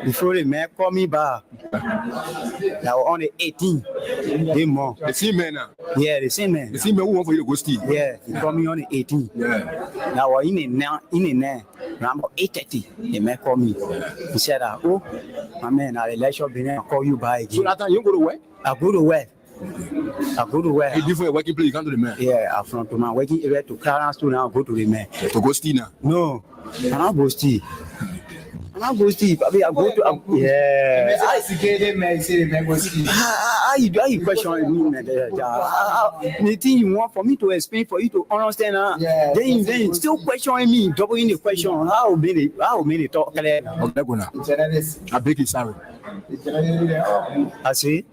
before the man called me back. That was on the 18th. They month. The same man now. Yeah, the same man. The same man who want for you to go steal. Yeah, he called me on the 18th. Yeah. That was in the around about 8:30. The man called me. He said, "Oh, my man, I'll let you be there. I'll call you back again." So that time you go to work? I go to work. Hey, before your working place, you come to the man. Yeah, I'm from to my working area to Clarence to now go to the man. To go steal now? No, I'm not go steal. I go to. Yeah. I see man say the man go steal. How you question me, man? The thing you want for me to explain for you to understand, yeah, then still questioning me, doubling the question. How many talk clear? I beg you, sorry. I say.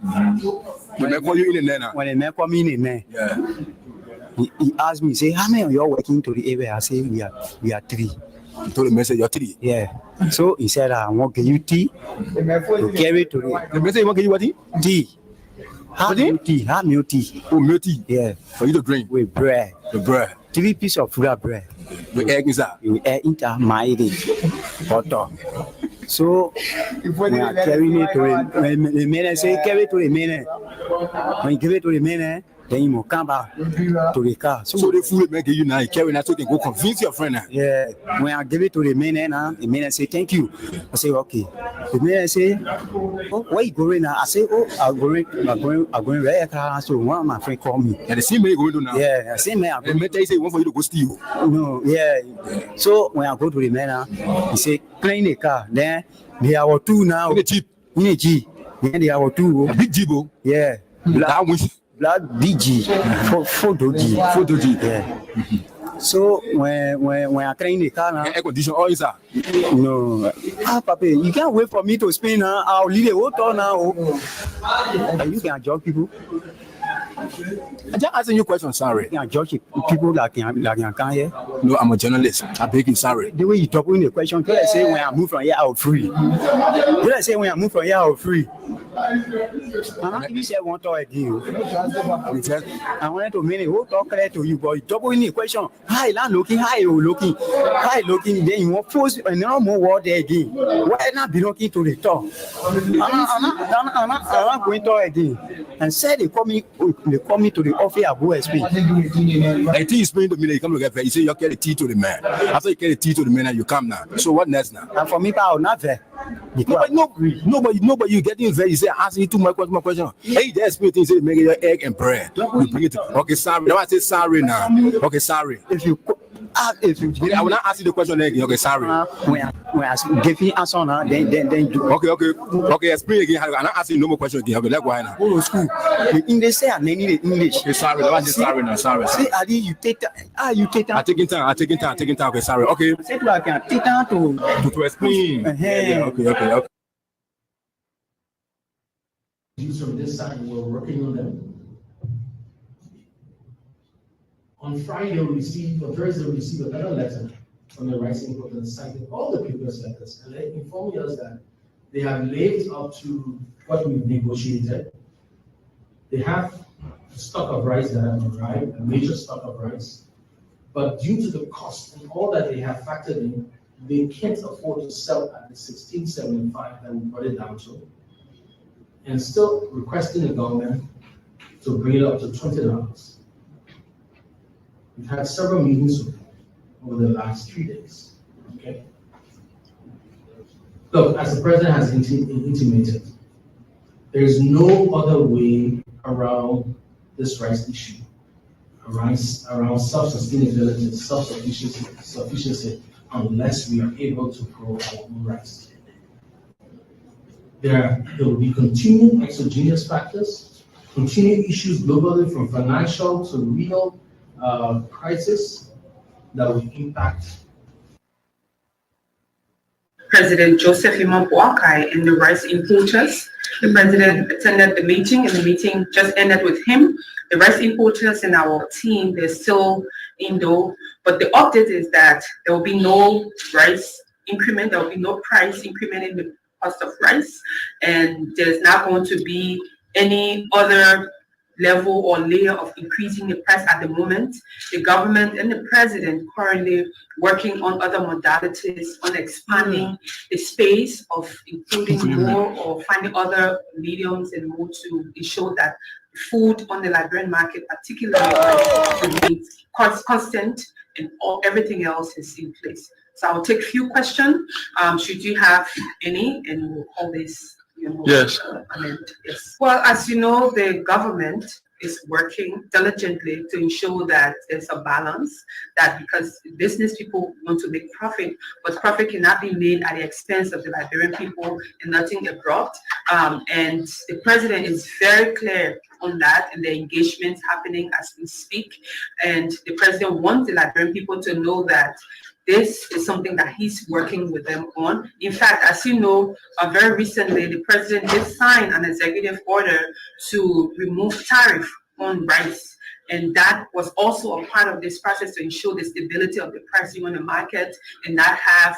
When they call you in the now. When the man call me in the yeah. He asked me, say, how many of you are working to the area? I say, we are 3. You told the man, say, you're 3. Yeah. So he said, I want to give you tea to carry to the man say, you want to give you what tea? Tea. Have milk tea. Oh, milk tea? Yeah. For you to drink? With bread. The bread? 3 pieces of full bread. With egg inside? With egg inside, my butter. So when I carry it to the man, say, carry to the man. When you give it to the man, then you will come back to the car. So the food make you now, you carry that so you can go convince your friend now. Yeah. When I give it to the man, the man say, thank you. I say, okay. The man say, oh, where you going now? I say, oh, I'm going right car. So one of my friends called me. Yeah, the same man you going to now? Yeah, the same man. The man tell you say, want for you to go steal. No, yeah. So when I go to the man, he say, clean the car. Then there are 2 now. In the Jeep? In the Jeep. Then there are 2. A big Jeep? Yeah. That one. Black DG, photo G. Yeah. So when I clean the car now, air condition all inside. No, Papa, you can't wait for me to spin now. I'll leave the water now. You can judge people. I just asking you a question, sorry. You can judge people like you can here. No, I'm a journalist. I beg you, sorry. The way you talk in the question, can I say when I move from here out free? Can I say when I move from here out free? You said one talk again. I wanted to mean it. Who talk clear to you, but you double in the question. Hi, land looking, hi, looking. Then you want force and no more word there again. Why not be looking to the top? I'm not going to talk again. And said they call me to the office at OSP. I think you explain to me that you come to get paid. You say you carry the tea to the man. After you carry the tea to the man, and you come now. So what next now? And for me, I will not there. Nobody, you getting there. You say asking you too much question. Hey, there's me things say make your egg and bread. You bring it. Okay, sorry. Now I say sorry now. Okay, sorry. If you I will not ask you the question again. Okay, sorry. When I give you answer now, then do. Okay. Explain again. I'm not asking you no more question again. Okay, let's go now. Go to school. The English say and then the English. Okay, sorry. That was sorry now. Sorry. Say, Adi, you take time. You take time. I'm taking time. Okay, sorry. Okay. Say to I can take time to explain. Yeah, okay. From this side, we're working on them. On Friday, Thursday, we received another letter from the Rising Portal citing all the previous letters, and they informed us that they have lived up to what we've negotiated. They have a stock of rice that have arrived, a major stock of rice, but due to the cost and all that they have factored in, they can't afford to sell at the $16.75 that we brought it down to, and still requesting the government to bring it up to $20. We've had several meetings over the last 3 days. Okay. Look, as the president has intimated, there is no other way around this rice issue, around self-sustainability, self-sufficiency, unless we are able to grow our own rice. There will be continued exogenous factors, continued issues globally from financial to real crisis that will impact. President Joseph Imam Boakai and the rice importers. The president attended the meeting, and the meeting just ended with him. The rice importers and our team, they're still indoor, but the update is that there will be no rice increment, there will be no price increment in the cost of rice, and there's not going to be any other level or layer of increasing the price at the moment. The government and the president currently working on other modalities, on expanding the space of including more or finding other mediums and more to ensure that food on the Liberian market, particularly remains constant and everything else is in place. So I'll take a few questions. Should you have any, and we'll always, yes. Yes. Well, as you know, the government is working diligently to ensure that there's a balance, that because business people want to make profit, but profit cannot be made at the expense of the Liberian people and nothing abrupt. And the president is very clear on that, and the engagements happening as we speak. And the president wants the Liberian people to know that this is something that he's working with them on. In fact, as you know, very recently, the president did sign an executive order to remove tariff on rice. And that was also a part of this process to ensure the stability of the pricing on the market and not have,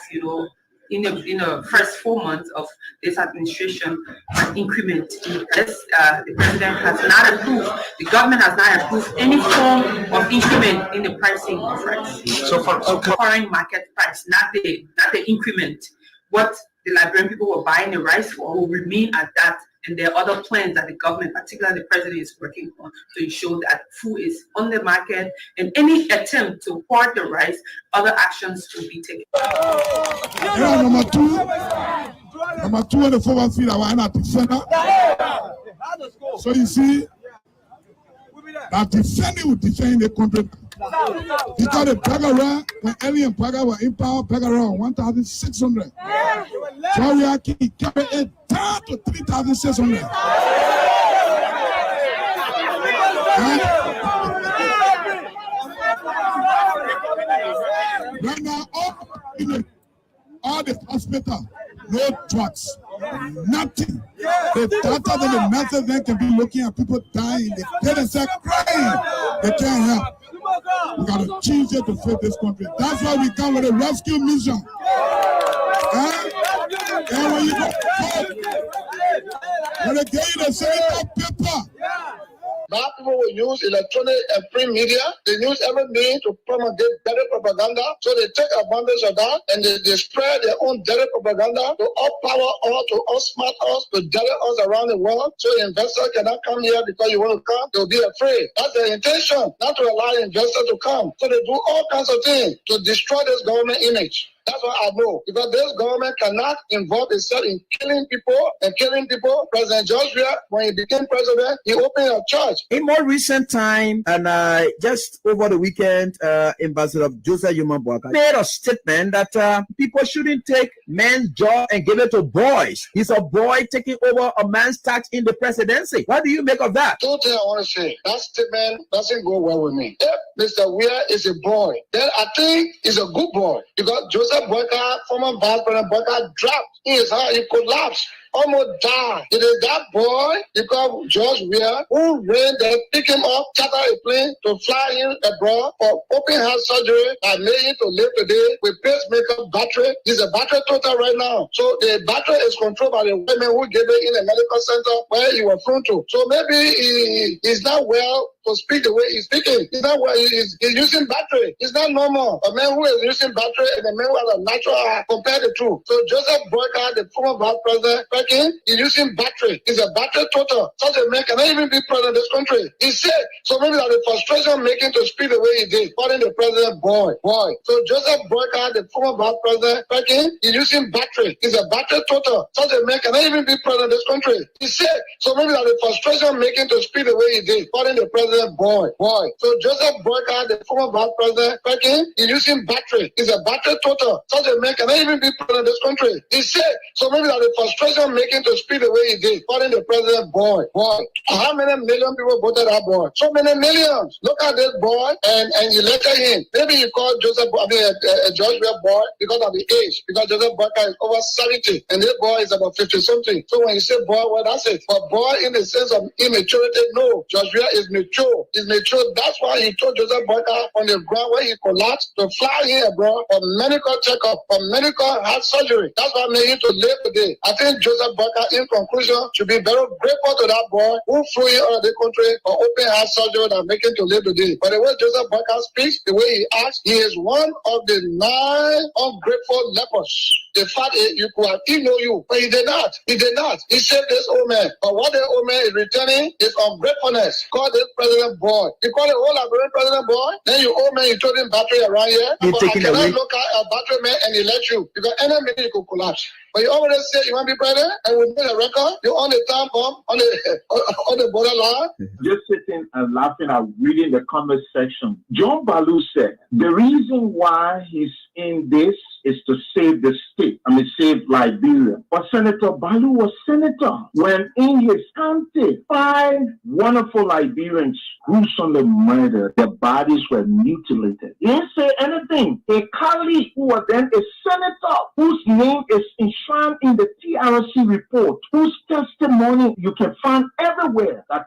in the first 4 months of this administration, an increment in this. The president has not approved, the government has not approved any form of increment in the pricing of rice. So for current market price, not the increment. What the Liberian people were buying the rice for will remain at that. And there are other plans that the government, particularly the president, is working on to ensure that food is on the market, and any attempt to hoard the rice, other actions will be taken. Yeah, number two on the forward field, I at the center. So you see, that defending will defend the country. Because the Pagara, when Alien Pagara were in power, Pagara 1,600. So we are carrying it down to 3,600. Right now, all the hospital, no drugs, nothing. The doctors and the nurses then can be looking at people dying. The parents are crying. They can't help. We got to change it to fit this country. That's why we come with a rescue mission. And when you go, when they get you the same paper. Now people will use electronic and print media. They use every means to promulgate dirty propaganda. So they take advantage of that and they spread their own dirty propaganda to outpower us, to outsmart us, to dirty us around the world. So investors cannot come here because you want to come. They'll be afraid. That's their intention, not to allow investors to come. So they do all kinds of things to destroy this government image. That's what I know. Because this government cannot involve itself in killing people and killing people. President Joshua, when he became president, he opened a church. In more recent time, and just over the weekend, Ambassador Joseph Yuma Boakai made a statement that people shouldn't take men's job and give it to boys. He's a boy taking over a man's tax in the presidency. What do you make of that? Two things I want to say. That statement doesn't go well with me. If Mr. Weir is a boy, then I think he's a good boy. Because Joseph Boakai, former Vice President Boakai, dropped in his heart, he collapsed, almost died. It is that boy, because George Weir, who ran there, pick him up, charter a plane to fly him abroad for open heart surgery, and made him to live today with pacemaker battery. He's a battery total right now. So the battery is controlled by the women who gave it in the medical center where he was flown to. So maybe he's not well to speak the way he's speaking. He's not well, he's using battery. It's not normal. A man who is using battery and a man who has a natural heart, compare the two. So Joseph Boakai, the former vice president, he's using battery. He's a battery total. Such a man cannot even be president of this country. He's sick. So maybe that the frustration making to speak the way he did, calling the president boy. So Joseph Boakai, the former vice president, he's using battery. He's a battery total. Such a man cannot even be president of this country. He's sick. So maybe that the frustration making to speak the way he did, calling the president boy. So Joseph Boakai, the former vice president, he's using battery. He's a battery total. Such a man cannot even be president of this country. He's sick. So maybe that the frustration making to speak the way he did, calling the president boy. How many million people voted that boy? So many millions. Look at this boy and you elected him. Maybe you call Joseph, George Weir boy because of the age. Because Joseph Boakai is over 70 and this boy is about 50 something. So when you say boy, well, that's it. But boy in the sense of immaturity, no. George Weir is mature. He's mature. That's why he told Joseph Boakai on the ground where he collapsed to fly here, bro, for medical checkup, for medical heart surgery. That's why I made him to live today. I think Joseph Joseph Boyka, in conclusion, should be very grateful to that boy who flew in out of the country for open heart surgery and making to live today. But the way Joseph Boyka speaks, the way he acts, he is one of the 9 ungrateful lepers. The fact is, you could have emailed you, but he did not. He did not. He saved this old man. But what the old man is returning is ungratefulness. Call this president boy. You call the whole Liberian president boy, then you old man, you told him battery around here. You're But taking I cannot away. look at a battery man and elect you because any minute you could collapse. But you already say you want to be president and we made a record. You're on the time bomb, on the borderline. Just sitting and laughing and reading the comment section. John Balu said the reason why he's in this is to save the state. Save Liberia. But Senator Balu was senator when in his county, 5 wonderful Liberians gruesomely murdered. Their bodies were mutilated. He didn't say anything. A colleague who was then a senator, whose name is enshrined in the TRC report, whose testimony you can find everywhere, that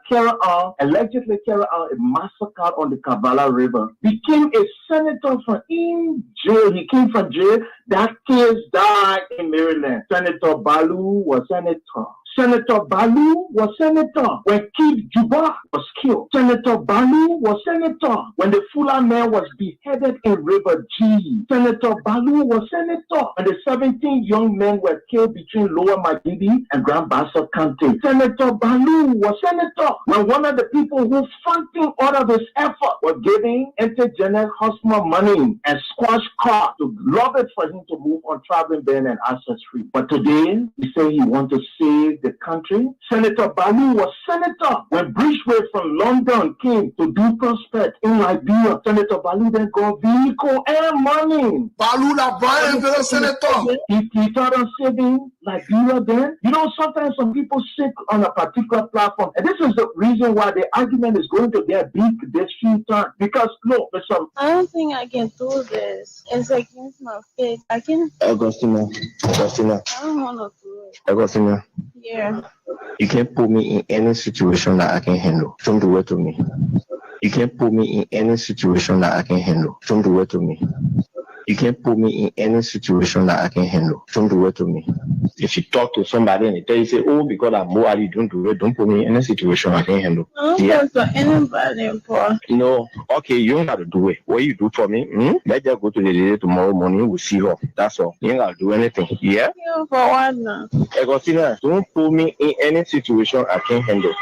allegedly carried out a massacre on the Kavala River, became a senator from in jail. He came from jail. That case died in Maryland. Senator Balu was senator. Senator Balu was senator when Kid Juba was killed. Senator Balu was senator when the Fula man was beheaded in River G. Senator Balu was senator when the 17 young men were killed between Lower Magidi and Grand Bassa County. Senator Balu was senator when one of the people who funding all of his effort was giving Intergenetic Hospital money and squash car to lobby for him to move on traveling ban and access free. But today, he say he wants to save the country. Senator Balu was senator when Bridgeway from London came to do prospect in Liberia. Senator Balu then got vehicle and money. Balu la Brian the senator. He thought of saving Liberia then. You know, sometimes some people sit on a particular platform, and this is the reason why the argument is going to get big this few times. Because look, I don't think I can do this. It's against my faith. I can't. Augustina. I don't want to do it. Augustina. Yeah. You can't put me in any situation that I can handle. Don't do it to me. You can't put me in any situation that I can handle. Don't do it to me. You can't put me in any situation that I can handle. Don't do it to me. If you talk to somebody and they tell you, say, oh, because I'm Moali, don't do it. Don't put me in any situation I can handle. I don't talk to anybody, boy. No, okay, you don't have to do it. What you do for me, let's just go to the lady tomorrow morning. We'll see her. That's all. You ain't got to do anything. Yeah? Yeah, for what now? Agostina, don't put me in any situation I can handle.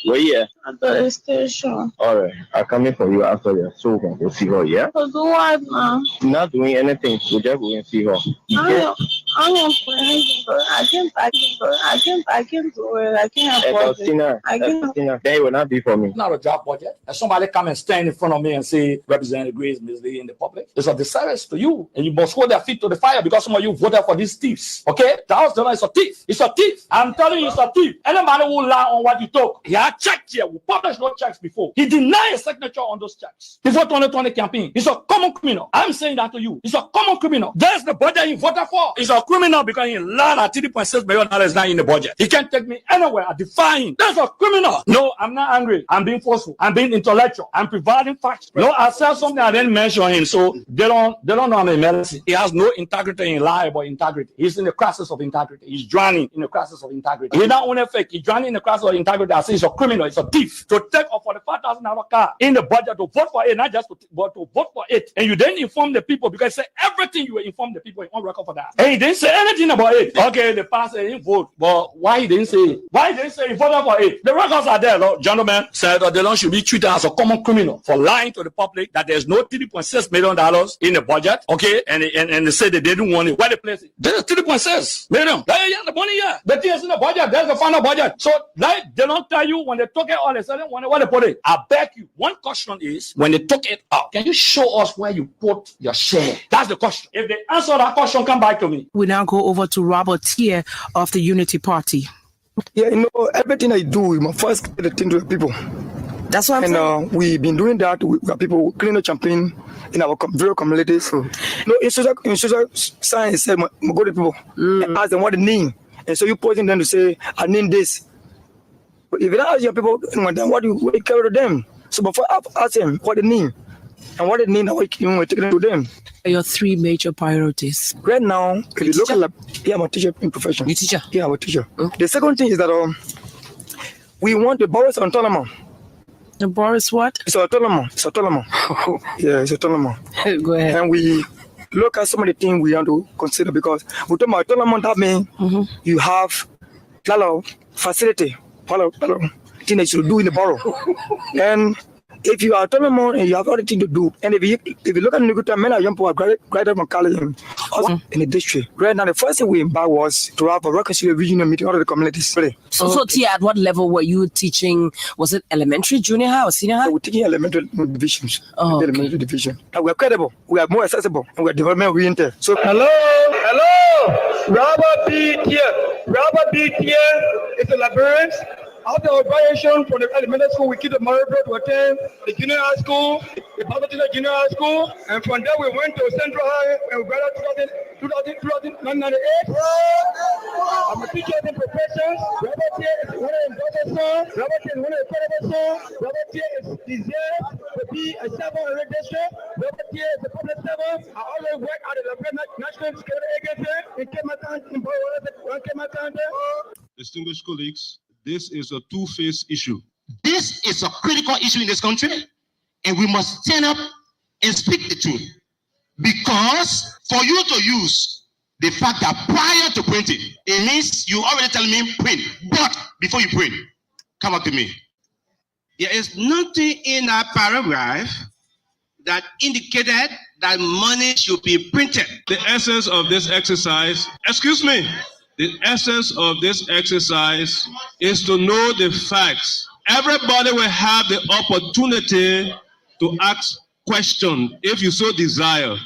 Where you at? At the station. All right, I'll come in for you after that, so we can go see her, yeah? So do what now? Not doing anything, we'll just go and see her. I don't do anything, but I can do it. I can't afford it. Agostina, then it will not be for me. It's not a job budget. And somebody come and stand in front of me and say, Representative Grace misleading the public. It's a disservice to you. And you must hold their feet to the fire because some of you voted for these thieves. Okay? The House Donor is a thief. It's a thief. I'm telling you, it's a thief. Anybody who lie on what you talk, he had checked here. We published no checks before. He denied a signature on those checks before 2020 campaign. He's a common criminal. I'm saying that to you. He's a common criminal. There's the budget he voted for. He's a criminal because he lied at $3.6 million not in the budget. He can't take me anywhere. I defy him. That's a criminal. No, I'm not angry. I'm being forceful. I'm being intellectual. I'm providing facts. No, I said something I didn't mention him, so they don't know I'm a medicine. He has no integrity in life or integrity. He's in the crisis of integrity. He's drowning in the crisis of integrity. He's not only fake. He's drowning in the crisis of integrity. I say he's a criminal. He's a thief. To take a $45,000 car in the budget to vote for it, not just but to vote for it. And you didn't inform the people because say everything you will inform the people on record for that. And he didn't say anything about it. Okay, the pastor didn't vote, but why he didn't say it? Why he didn't say he voted for it? The records are there, Lord. Gentlemen said that Delon should be treated as a common criminal for lying to the public that there's no $3.6 million in the budget. Okay, and they said they didn't want it. Where they place it? There's $3.6 million. Yeah, the money here. The thing is in the budget. There's the final budget. So like they don't tell you when they took it all of a sudden where they put it. I beg you. One question is when they took it out, can you show us where you put your share? That's the question. If they answer that question, come back to me. We now go over to Robert Tier of the Unity Party. Yeah, you know, everything I do, we must first get the thing to the people. That's what I'm saying. We've been doing that. We have people cleaning the champagne in our various communities. So, in social science, say, go to people and ask them what the name. And so you pointing them to say, I name this. But if you don't ask your people, then what do you carry to them? So before I ask them what the name, and what it means, how we're taking it to them. Your three major priorities. Right now, if you look at I'm a teacher in profession. You teacher? Yeah, I'm a teacher. The second thing is that we want the borough's autonomous. The borough's what? It's autonomous. It's autonomous. Yeah, it's autonomous. Go ahead. And we look at some of the things we want to consider because we talk about autonomous. That means you have a lot of facility, a lot of things that you do in the borough, and if you are autonomous and you have everything to do, and if you look at Nukuta, many young people are graduated from college in the district. Right now, the first thing we embarked was to have a reconciliation regional meeting all of the communities. So Tia, at what level were you teaching? Was it elementary, junior high, or senior high? We're teaching elementary divisions. Oh, okay. Elementary division. And we're credible, we are more accessible, and we're development oriented. So hello, Robert B. here is a librarian. After our graduation from the elementary school, we keep the Murray Road to attend the junior high school, the Baptist Junior High School, and from there we went to Central High and we graduated 1998. I'm a teacher in professions. Robert here is one of the daughter's sons. Robert here is one of the father's sons. Robert here is deserved to be a servant in the district. Robert here is a public servant. I always work at the National Security Agency in Kematan, in Kematan. Distinguished colleagues, this is a two-faced issue. This is a critical issue in this country, and we must stand up and speak the truth. Because for you to use the fact that prior to printing, it means you already tell me print, but before you print, come up to me. There is nothing in that paragraph that indicated that money should be printed. The essence of this exercise, the essence of this exercise is to know the facts. Everybody will have the opportunity to ask questions if you so desire.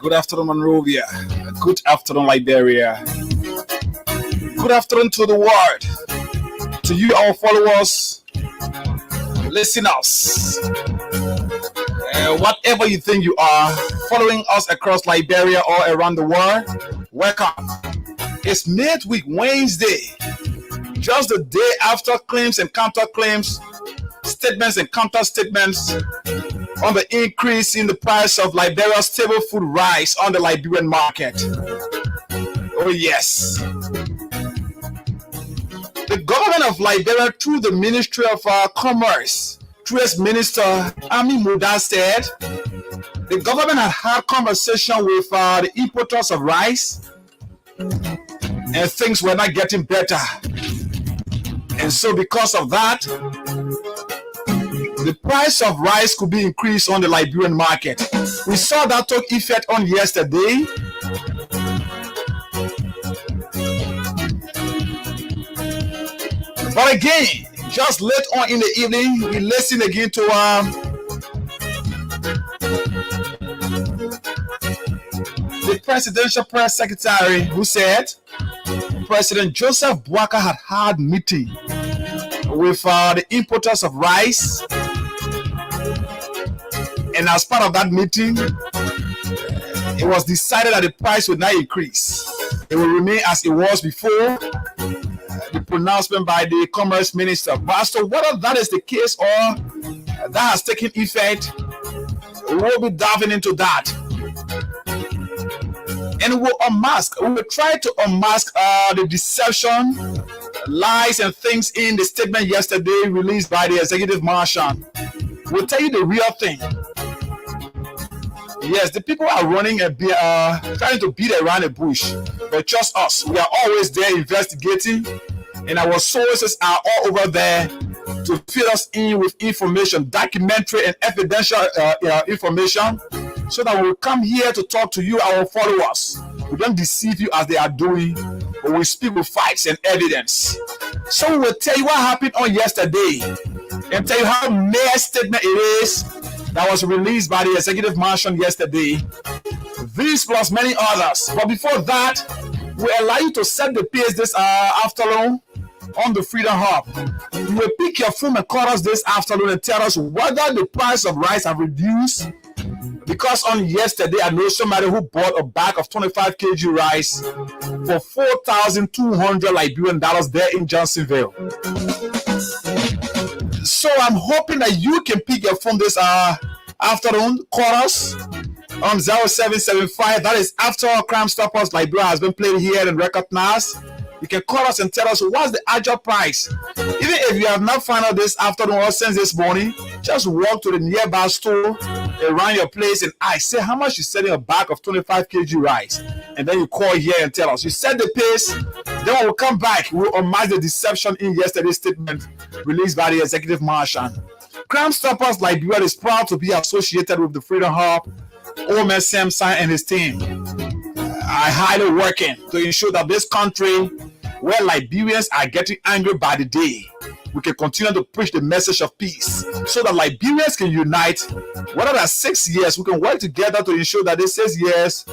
Good afternoon, Monrovia. Good afternoon, Liberia. Good afternoon to the world. To you, our followers, listeners. Whatever you think you are, following us across Liberia or around the world, welcome. It's midweek Wednesday, just the day after claims and counterclaims, statements and counter statements on the increase in the price of Liberia's staple food rice on the Liberian market. Oh yes. The government of Liberia, through the Ministry of Commerce, through its Minister Ami Muda, said the government had conversation with the importers of rice and things were not getting better. And so because of that, the price of rice could be increased on the Liberian market. We saw that took effect on yesterday. But again, just late on in the evening, we listen again to the presidential press secretary who said President Joseph Boakai had meeting with the importers of rice, and as part of that meeting, it was decided that the price would not increase. It will remain as it was before the pronouncement by the Commerce Minister. But as to whether that is the case or that has taken effect, we'll be diving into that. And we will try to unmask the deception, lies, and things in the statement yesterday released by the Executive Marshal. We'll tell you the real thing. Yes, the people are running trying to beat around the bush, but trust us, we are always there investigating and our sources are all over there to fill us in with information, documentary and evidential information, so that we will come here to talk to you, our followers. We don't deceive you as they are doing, but we speak with facts and evidence. So we will tell you what happened on yesterday and tell you how mayor statement it is that was released by the executive mansion yesterday. These plus many others. But before that, we allow you to set the pace this afternoon on the Freedom Hub. You will pick your phone and call us this afternoon and tell us whether the price of rice have reduced. Because on yesterday, I know somebody who bought a bag of 25 kg rice for 4,200 Liberian dollars there in Johnsonville. So I'm hoping that you can pick your phone this afternoon, call us on 0775. That is after Crime Stoppers Liberia has been played here and recognized. You can call us and tell us what's the actual price. Even if you have not found out this afternoon or since this morning, just walk to the nearby store around your place and say how much you selling a bag of 25 kg rice. And then you call here and tell us. You set the pace, then we'll come back. We'll unmask the deception in yesterday's statement released by the executive marshal. Crime Stoppers Liberia is proud to be associated with the Freedom Hub, Omer Samson and his team. I highly working to ensure that this country, where Liberians are getting angry by the day, we can continue to preach the message of peace so that Liberians can unite. Whether that's 6 years, we can work together to ensure that this 6 years,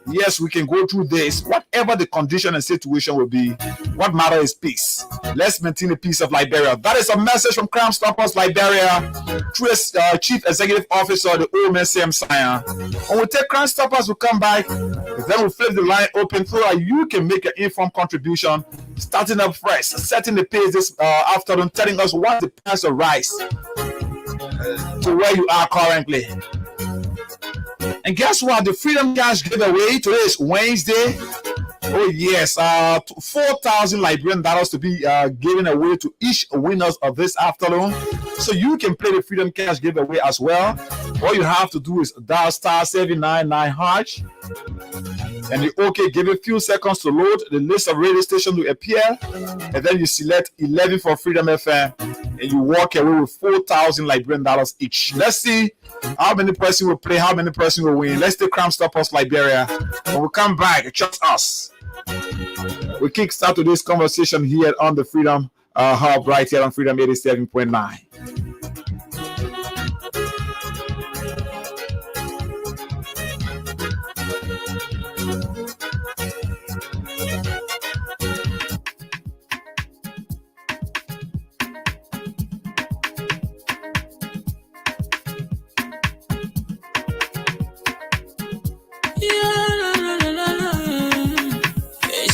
yes, we can go through this. Whatever the condition and situation will be, what matters is peace. Let's maintain the peace of Liberia. That is a message from Crime Stoppers Liberia through its Chief Executive Officer, the old man Sam Sion. When we take Crime Stoppers, we'll come back. Then we'll flip the line open so that you can make an informed contribution, starting up fresh, setting the pace this afternoon, telling us what the price of rice to where you are currently. And guess what? The Freedom Cash giveaway today is Wednesday. Oh yes, 4,000 Liberian dollars to be given away to each winners of this afternoon. So you can play the Freedom Cash giveaway as well. All you have to do is dial *799#, and the OK give a few seconds to load. The list of radio stations will appear, and then you select 11 for Freedom FM, and you walk away with 4,000 Liberian dollars each. Let's see how many person will play, how many person will win. Let's take Crime Stoppers Liberia. When we come back, trust us. We kickstart today's conversation here on the Freedom Hub, right here on Freedom 87.9.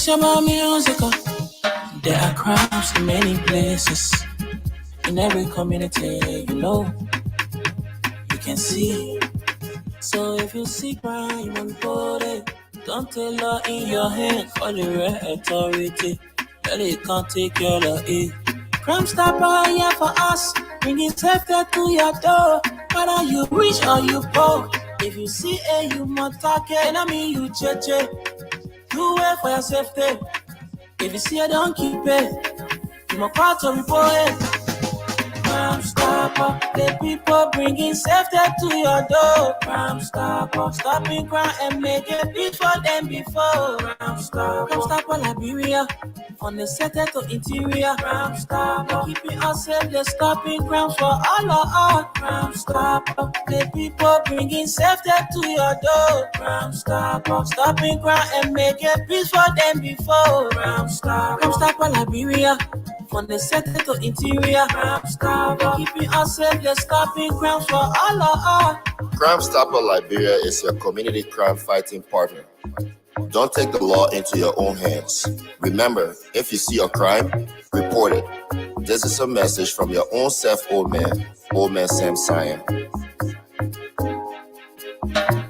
It's about music. There are crimes in many places. In every community, you know, you can see. So if you see crime on body, don't take law in your hand. Call the right authority. That it can't take your law in. Crime Stopper here for us, bringing safety to your door. Whether you rich or you poor, if you see a human target, I mean you cheche. Do it for your safety. If you see it, don't keep it. You must call to report it. Crime Stopper, the people bringing safety to your door. Crime Stopper, stopping crime and making peace for them before. Crime Stopper Liberia, from the center to interior. Crime Stopper, keeping us safe, they're stopping crimes for all of us. Crime Stopper, the people bringing safety to your door. Crime Stopper, stopping crime and making peace for them before. Crime Stopper Liberia, from the center to interior. Crime Stopper, keeping us safe, they're stopping crimes for all of us. Crime Stopper Liberia is your community crime fighting partner. Don't take the law into your own hands. Remember, if you see a crime, report it. This is a message from your own self, old man Sam Sion.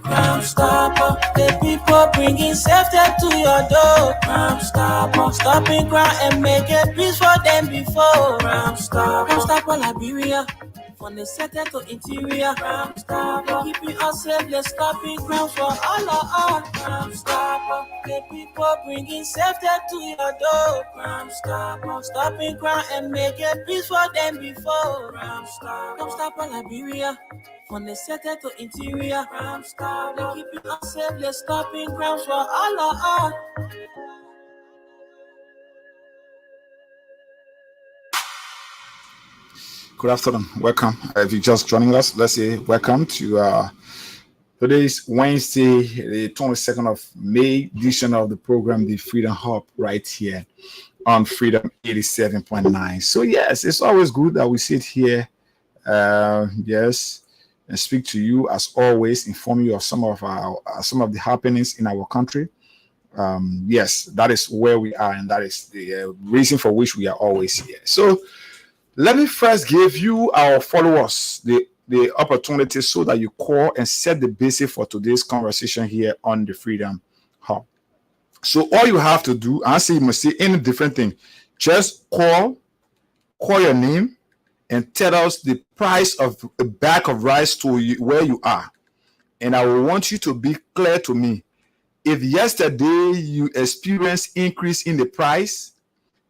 Crime Stopper, the people bringing safety to your door. Crime Stopper, stopping crime and making peace for them before. Crime Stopper Liberia, From the center to interior, Crime Stopper. Keeping us safe, let's stopping crime for all of us. Crime Stopper. The people bringing safety to your door. Crime Stopper. Stopping crime and making peace for them before. Crime Stopper. Crime Stopper Liberia. From the center to interior, Crime Stopper. Keeping us safe, let's stopping crime for all of us. Good afternoon. Welcome. If you're just joining us, let's say welcome to today's Wednesday, the 22nd of May edition of the program, The Freedom Hub, right here on Freedom 87.9. So yes, it's always good that we sit here, yes, and speak to you as always, inform you of some of the happenings in our country. Yes, that is where we are, and that is the reason for which we are always here. So let me first give you, our followers, the opportunity so that you call and set the basis for today's conversation here on the Freedom Hub. So all you have to do, I say you must say any different thing. Just call your name, and tell us the price of a bag of rice to you, where you are. And I will want you to be clear to me. If yesterday you experienced increase in the price,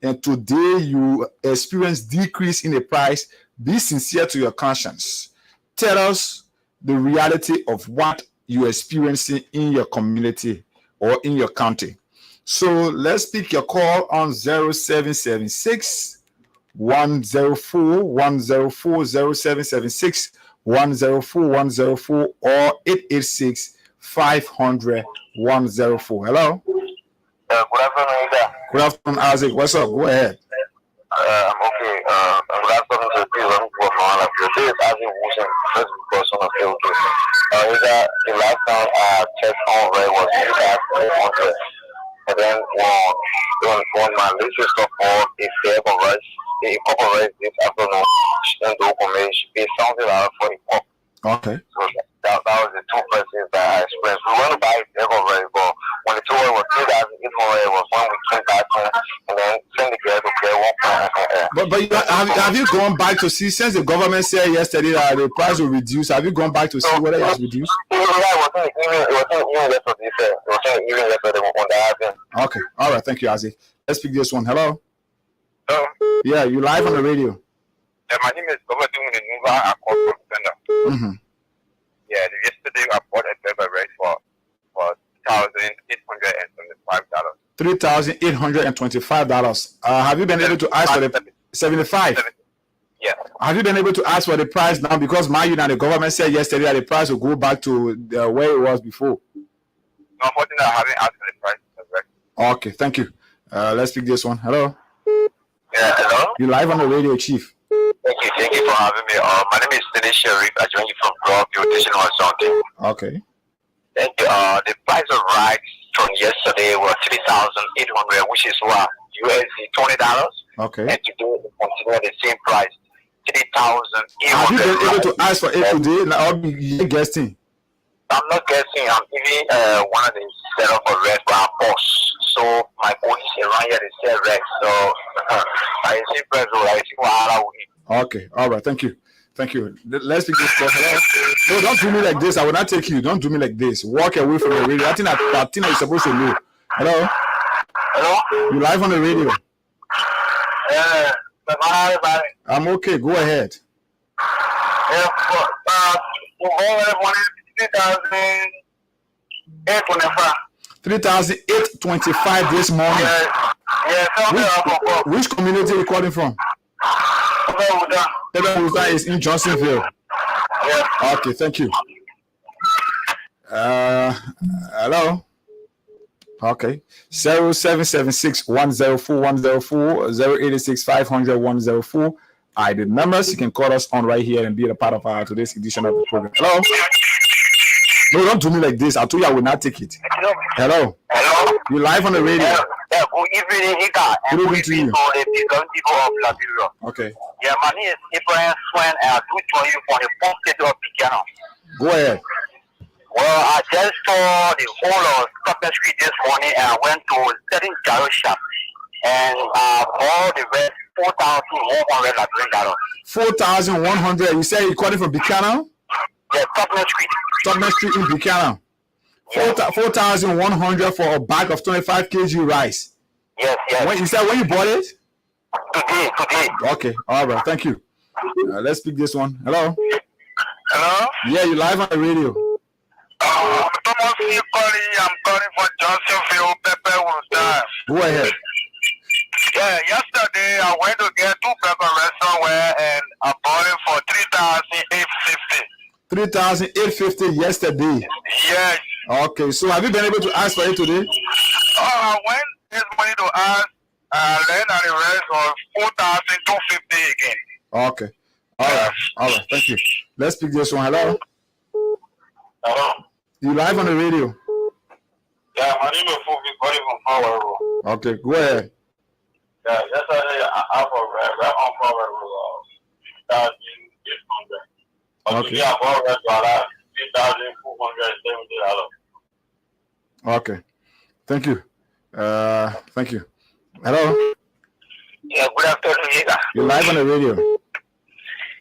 and today you experience decrease in the price, be sincere to your conscience. Tell us the reality of what you're experiencing in your community or in your county. So let's pick your call on 0776 104 104 0776 104 104 or 886 500 104. Hello. Good afternoon, sir. Good afternoon, Isaac. What's up? Go ahead. I'm okay. Good afternoon to the people from all of you. This is Isaac Wilson, first person of the the last time I checked on Ray was 2,300. And then when my latest stuff for if they incorporate this afternoon, then the open should be something like 44. Okay. So that was the two prices that I experienced. We went to buy everywhere, but when the tour was 2,800, it was when we came back home and then send the girl to play 1 point. But have you gone back to see, since the government said yesterday that the price will reduce, have you gone back to see whether it has reduced? Yeah, it was in the evening yesterday when that happened. Okay. All right. Thank you, Isaac. Let's pick this one. Hello. Hello. Yeah, you live on the radio. Yeah, my name is Governor Nuva. I called from Sender. Mm-hmm. Yeah, yesterday I bought a paper rice for $3,825. $3,825. Have you been able to ask for the 75? Yeah. Have you been able to ask for the price now? Because the government said yesterday that the price will go back to where it was before. No, unfortunately, I haven't asked for the price. Okay, thank you. Let's pick this one. Hello. Yeah, hello. You live on the radio, Chief. Thank you for having me. My name is Dennis Sharif. I joined you from Broadview, Division or something. Okay. Thank you. The price of rice from yesterday was 3,800, which is what USD $20. Okay. And today we continue the same price, 3,800. Have you been able to ask for it today? Now you're guessing. I'm not guessing. I'm even one of the seller for red brown boss. So my police around here they sell red. So I see price I see what. Okay. All right. Thank you. Thank you. Let's pick this call. No, don't do me like this. I will not take you. Don't do me like this. Walk away from the radio. I think you're supposed to know. Hello? Hello? You live on the radio? Yeah. I'm okay. Go ahead. Yeah, $3,825 this morning. Yeah. Which community are you calling from? Ebehuda is in Johnsonville. Yeah. Okay, thank you. Hello. Okay. 0776 104 104 086 500 104. I the numbers you can call us on right here and be a part of today's edition of the program. Hello. No, don't do me like this. I told you I will not take it. Hello. Hello. You live on the radio. Yeah, good evening, Ika. Good evening to you. The people of Liberia. Okay. Yeah, my name is Ibrahim Swen, and I do join you from the first state of Piano. Go ahead. Well, I just saw the whole of Stephen Street this morning, and I went to certain gyro shop, and I bought the rest $4,100 Liberian dollars. 4,100. You say you're calling from Buchanan? Yeah, Tottenham Street. Tottenham Street in Buchanan. 4,100 for a bag of 25 kg rice. Yes, yes. When you said when you bought it? Today. Okay, all right, thank you. Let's pick this one. Hello? Hello? Yeah, you live on the radio. Thomas I'm calling for Johnsonville, Pepperwood. Go ahead. Yeah, yesterday I went to get 2 pepper somewhere and I bought it for 3,850. 3,850 yesterday. Yes. Okay, so have you been able to ask for it today? I went this morning to ask, then the rest was 4,250 again. Okay. All right, thank you. Let's pick this one. Hello? Hello? You live on the radio? Yeah, my name is Fufi calling from Power Road. Okay, go ahead. Yeah, yesterday I have a red on Power Road, 3,800. Okay. Yeah, $3,470. Okay. Thank you. Thank you. Hello? Yeah, good afternoon, Yiga. You're live on the radio.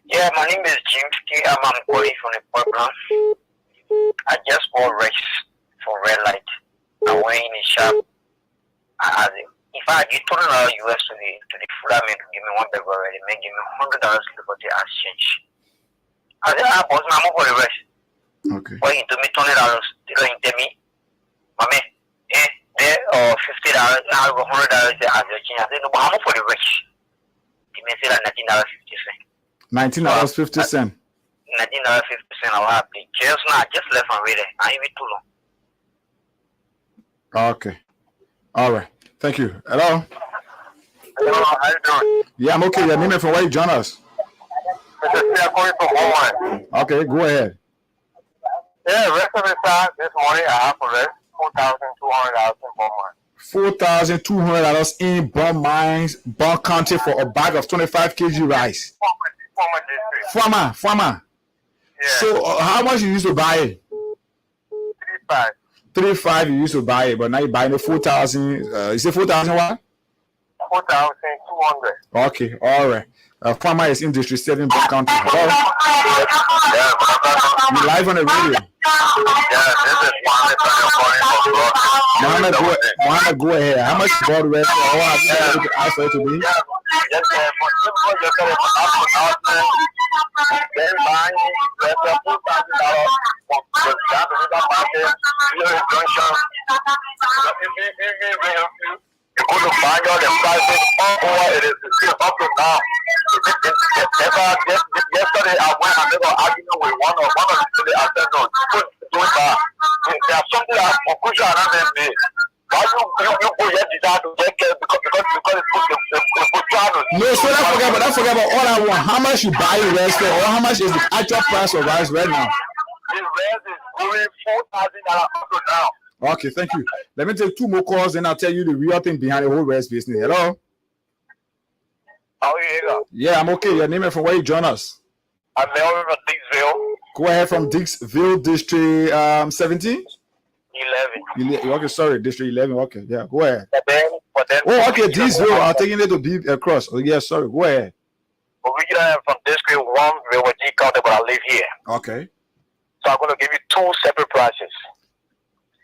Yeah, my name is James K. I'm calling from the program. I just bought rice for red light. I went in the shop. If I get $200 US to the food, I mean, give me one bag already. Man, give me $100 for the exchange. I said, I bought my mom for the rice. Okay. Why you do me $20? They don't tell me. Mommy, there or $50, I have $100 as a change. I said, no, but how much for the rice? They may say that $19.50. $19.50. $19.50 I'll have it. Just left and read it. I ain't too long. Okay. All right. Thank you. Hello? Hello, how you doing? Yeah, I'm okay. Your name and from where you join us? I'm calling from Hawaii. Okay, go ahead. Yeah, rest of the time this morning I have for rest $4,200 in Beaumont. $4,200 in Bond Mines, Bond County for a bag of 25 kg rice. Farmer. Yeah. So how much you used to buy it? 3,500 you used to buy it, but now you're buying it 4,000. You say 4,000 what? 4,200. Okay, all right. Farmer is in District 7 Bond County. Hello? You live on the radio. Yeah, this is Mohammed Mohammed, go ahead. How much you bought rest? Or have you been able to ask for it today? Yes, they're buying you go to find out the prices over it is still up to now. Yesterday I went and they were arguing with one of the I said no, there's something that for push around them day. Why you go yet to take care because No, so don't forget about all I want. How much you buy rice for, or how much is the actual price of rice right now? The rice is going $4,000 up to now. Okay, thank you. Let me take 2 more calls, then I'll tell you the real thing behind the whole rice business. Hello? How are you? Yeah, I'm okay. Your name and from where you join us? I'm Melvin from Dixville. Go ahead from Dixville, District 17? 11. Okay, sorry, District 11. Okay, yeah, go ahead. But then, Okay, Dixville. I'm taking it to be across. Oh, yeah, sorry. Go ahead. Originally, I'm from District 1, River G County, but I live here. Okay. So I'm going to give you 2 separate prices.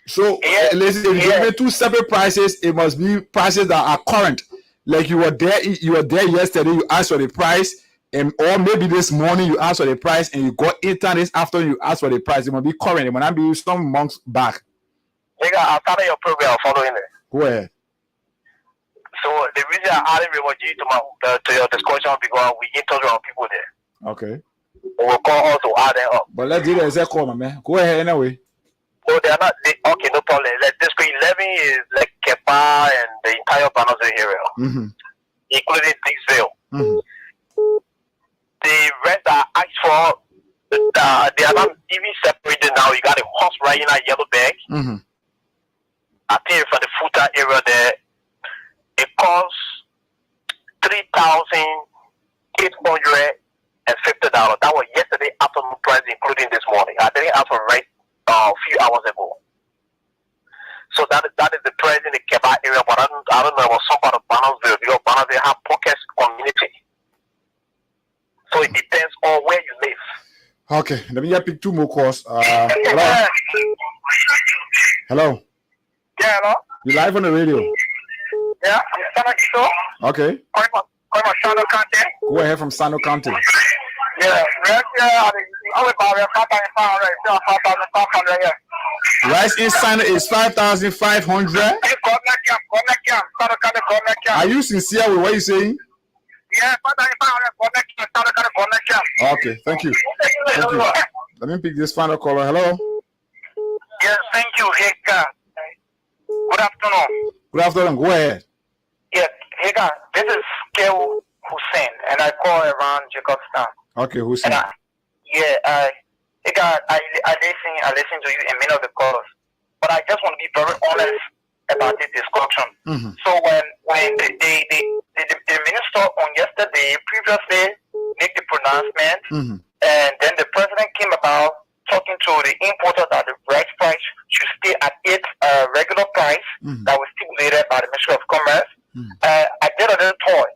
So, listen, if you give me 2 separate prices, it must be prices that are current. Like you were there yesterday, you asked for the price, or maybe this morning you asked for the price and you got 8 days after you asked for the price. It must be current. It might not be some months back. I started your program following it. Go ahead. So the reason I added River G to your discussion because we interview our people there. Okay. We'll call us to add them up. But let's do the exact call, my man. Go ahead anyway. So they are not okay, no problem. Like District 11 is like Kepa and the entire Banose area, including Dixville. The rent I asked for, they are not even separated now. You got a horse riding a yellow bag. I think for the footer area there, it costs $3,850. That was yesterday afternoon price, including this morning. I didn't ask for rent a few hours ago. So that is the price in the Keba area, but I don't know about some part of Bannersville because Bannersville have pockets community. So So it depends on where you live. Okay, let me just pick 2 more calls. Hello. Hello. Yeah, hello. You live on the radio? Yeah, I'm Sana Kiso. Okay. Calling from Sano County. Go ahead from Sano County. Yeah, Rice in Sano is 5,500. Are you sincere with what you're saying? Yeah, 5,500. Okay, thank you. Thank you. Let me pick this final caller. Hello. Yes, thank you, Heka. Good afternoon. Good afternoon. Go ahead. Yes, Heka, this is Keo Hussein, and I call around Jacobstown. Okay, Hussein. I listen to you in many of the calls, but I just want to be very honest about this discussion. Mm-hmm. So when the minister on yesterday previously made the pronouncement, Mm-hmm. and then the president came about talking to the importer that the rice price should stay at its regular price that was stipulated by the Ministry of Commerce. I did a little toy.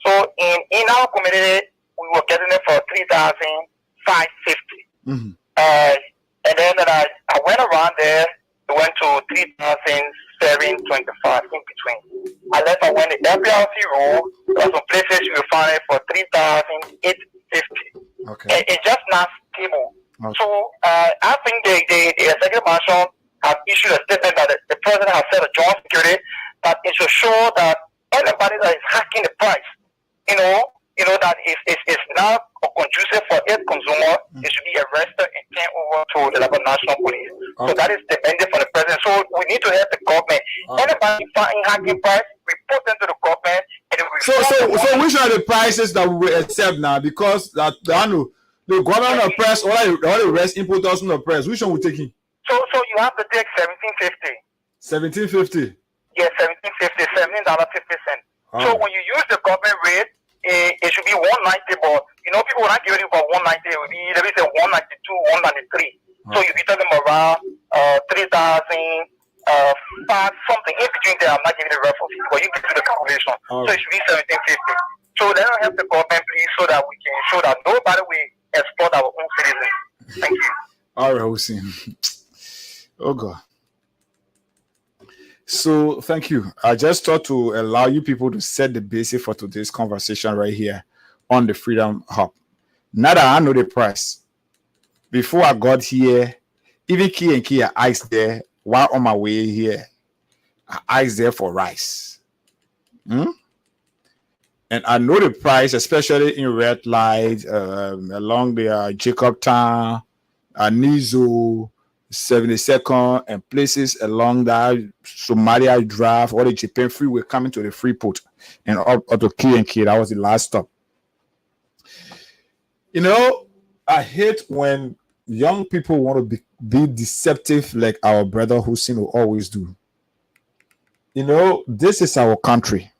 So in our community, we were getting it for $3,550. Mm-hmm. And then I went around there. It went to $3,725 in between. I went the FPLC rule. There were some places you will find it for $3,850. Okay. And it's just not stable. Okay. So I think the executive marshal have issued a statement that the president has set a joint security that it should show that anybody that is hacking the price, that is now conducive for its consumer, it should be arrested and turned over to the Lebanon National Police. Okay. So that is the mandate for the president. So we need to help the government. Anybody finding hacking price, report them to the government. And So which are the prices that we will accept now? Because the government of press, all the rest importers on the press, which one we taking? So you have to take $17.50. $17.50. Yeah, $17.50, $17.50. So when you use the government rate, it should be $190, but people will not give you for $190. It will be let me say $192, $193. So you'll be talking around $3,000, something in between there. I'm not giving the reference, but you can do the calculation. So it should be $17.50. So let us help the government, please, so that we can show that nobody will exploit our own citizens. Thank you. All right, Hussein. Oh God. So thank you. I just thought to allow you people to set the basis for today's conversation right here on the Freedom Hub. Now that I know the price, before I got here, even Kia ice there while on my way here, I ice there for rice. And I know the price, especially in red light, along the Jacobstown, Nizo, 72nd, and places along that Somalia Drive or the Japan Freeway coming to the Freeport and up to K. That was the last stop. I hate when young people want to be deceptive like our brother Hussein will always do. This is our country.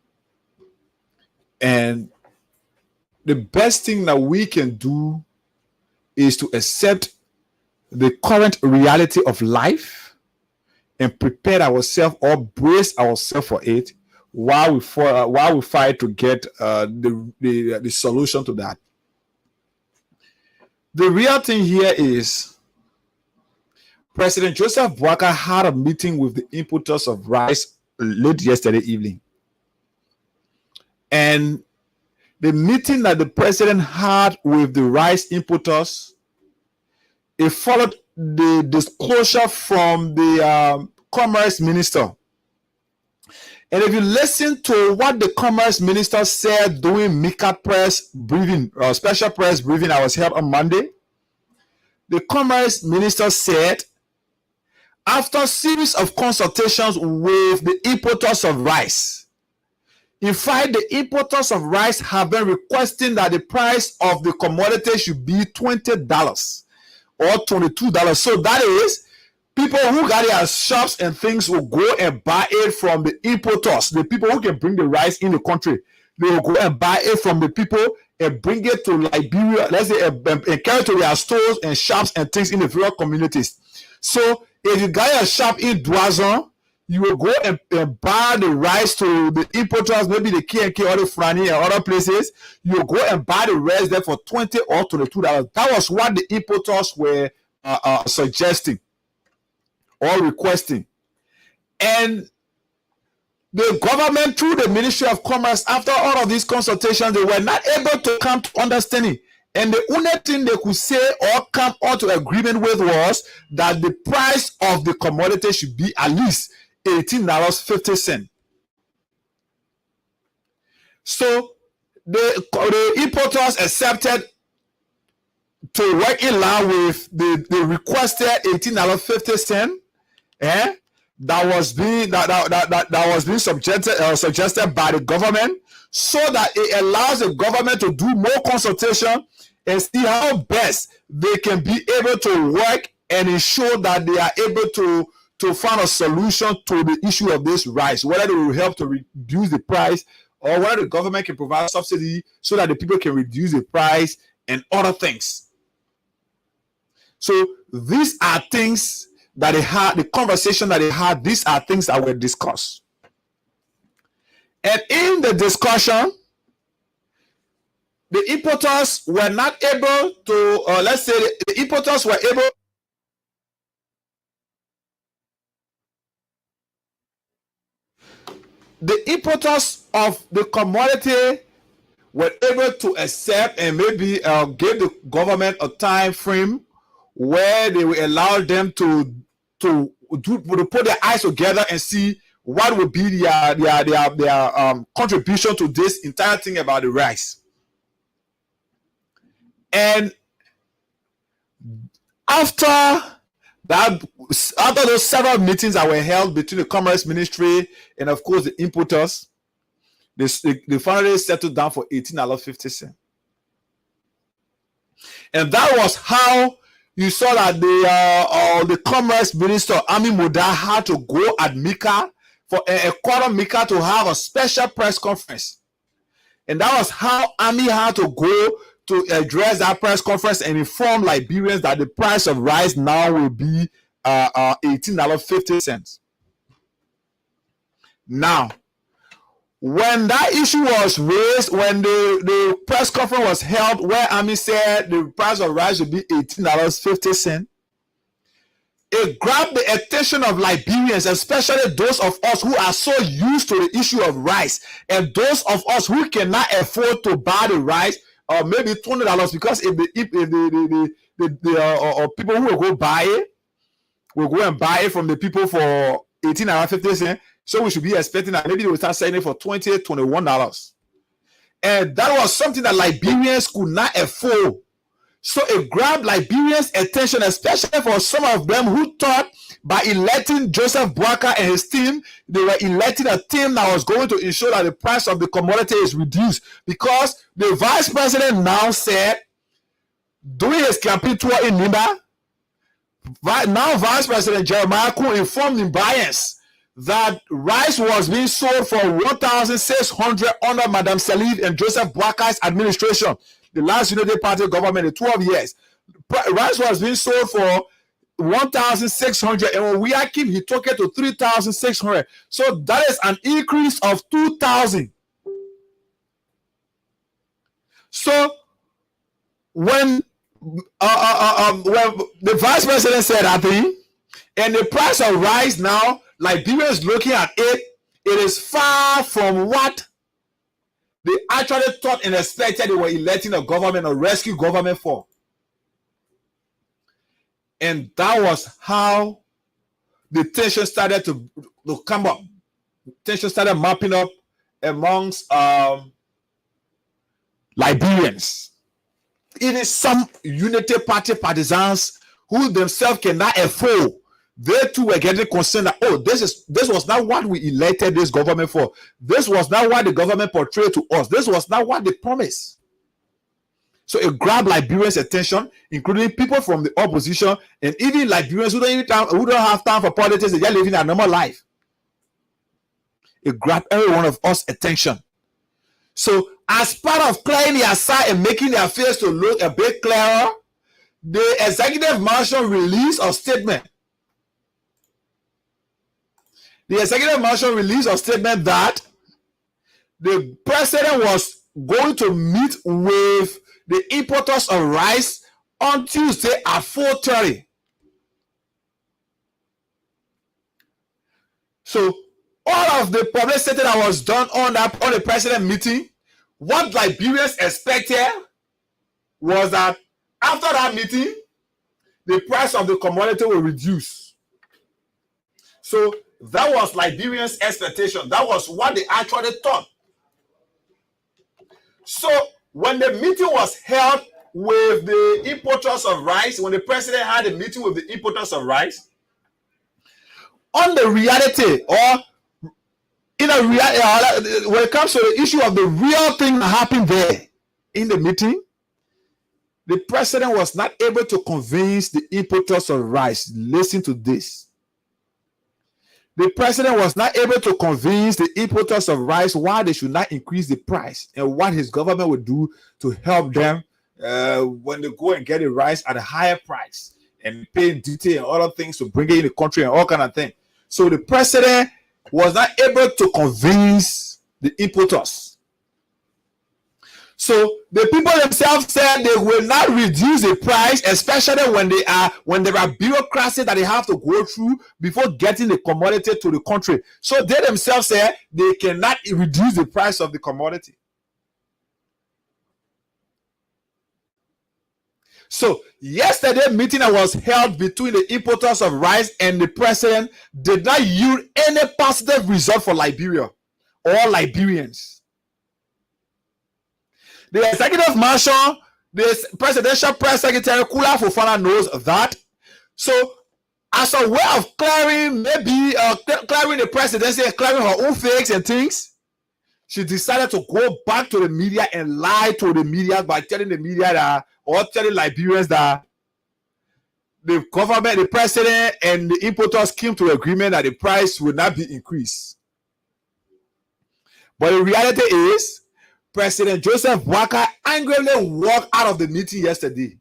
And the best thing that we can do is to accept the current reality of life and prepare ourselves or brace ourselves for it while we fight to get the solution to that. The real thing here is President Joseph Boakai had a meeting with the importers of rice late yesterday evening. And the meeting that the president had with the rice importers, it followed the disclosure from the commerce minister. And if you listen to what the commerce minister said during MICA press briefing, special press briefing that was held on Monday, the commerce minister said, after a series of consultations with the importers of rice, in fact, the importers of rice have been requesting that the price of the commodity should be $20 or $22. So that is, people who got their shops and things will go and buy it from the importers. The people who can bring the rice in the country, they will go and buy it from the people and bring it to Liberia, let's say, and carry to their stores and shops and things in the various communities. So if you got a shop in Douazon, you will go and buy the rice to the importers, maybe the K&K or the Franny and other places. You will go and buy the rice there for $20 or $22. That was what the importers were suggesting or requesting. And the government, through the Ministry of Commerce, after all of these consultations, they were not able to come to understanding. And the only thing they could say or come out to agreement with was that the price of the commodity should be at least $18.50. So the importers accepted to work in line with the requested $18.50. That was being suggested by the government, so that it allows the government to do more consultation and see how best they can be able to work and ensure that they are able to find a solution to the issue of this rice, whether it will help to reduce the price or whether the government can provide subsidy so that the people can reduce the price and other things. So these are things that they had, the conversation that they had, these are things that were discussed. And in the discussion, the importers were not able to, let's say the importers were able of the commodity were able to accept and maybe give the government a time frame where they will allow them to put their eyes together and see what would be their contribution to this entire thing about the rice. And after those several meetings that were held between the Commerce Ministry and of course the importers, they finally settled down for $18.50. And that was how you saw that the Commerce Minister, Ami Muda, had to go at Mika for a quarter Mika to have a special press conference. And that was how Ami had to go to address that press conference and inform Liberians that the price of rice now will be $18.50. Now, when that issue was raised, when the press conference was held where Ami said the price of rice would be $18.50, it grabbed the attention of Liberians, especially those of us who are so used to the issue of rice, and those of us who cannot afford to buy the rice, or maybe $20, because if the people who will go buy it will go and buy it from the people for $18.50. So we should be expecting that maybe they will start selling it for $20, $21. And that was something that Liberians could not afford. So it grabbed Liberians' attention, especially for some of them who thought by electing Joseph Boakai and his team, they were electing a team that was going to ensure that the price of the commodity is reduced. Because the vice president now said, during his campaign tour in Nimba, now Vice President Jeremiah Kun informed Nimbayans that rice was being sold for $1,600 under Madam Salif and Joseph Boakai's administration, the last Unity Party government in 12 years. Rice was being sold for $1,600, and when we are keep, he took it to $3,600. So that is an increase of $2,000. So when the vice president said that thing, and the price of rice now, Liberians looking at it, it is far from what they actually thought and expected they were electing a government, a rescue government for. And that was how the tension started to come up. Tension started mapping up amongst Liberians. It is some Unity Party partisans who themselves cannot afford. They too were getting concerned that, oh, this was not what we elected this government for. This was not what the government portrayed to us. This was not what they promised. So it grabbed Liberians' attention, including people from the opposition and even Liberians who don't have time for politics. They're living a normal life. It grabbed every one of us attention. So as part of clearing their side and making their face to look a bit clearer, the executive marshal released a statement. The executive mansion released a statement that the president was going to meet with the importers of rice on Tuesday at 4:30. So all of the publicity that was done on the president meeting, what Liberians expected was that after that meeting, the price of the commodity will reduce. So that was Liberians' expectation. That was what they actually thought. So when the meeting was held with the importers of rice, when the president had a meeting with the importers of rice, on the reality, or in a reality, when it comes to the issue of the real thing that happened there in the meeting, the president was not able to convince the importers of rice. Listen to this. The president was not able to convince the importers of rice why they should not increase the price and what his government would do to help them when they go and get the rice at a higher price and pay duty and other things to bring it in the country and all kind of things. So the president was not able to convince the importers. So the people themselves said they will not reduce the price, especially when there are bureaucracy that they have to go through before getting the commodity to the country. So they themselves said they cannot reduce the price of the commodity. So yesterday meeting that was held between the importers of rice and the president did not yield any positive result for Liberia or Liberians. The executive mansion, the presidential press secretary Kula Fofana knows that. So as a way of clearing, maybe clearing the presidency and clearing her own fakes and things, she decided to go back to the media and lie to the media by telling the media that, or telling Liberians that the government, the president, and the importers came to an agreement that the price would not be increased. But the reality is, President Joseph Boakai angrily walked out of the meeting yesterday.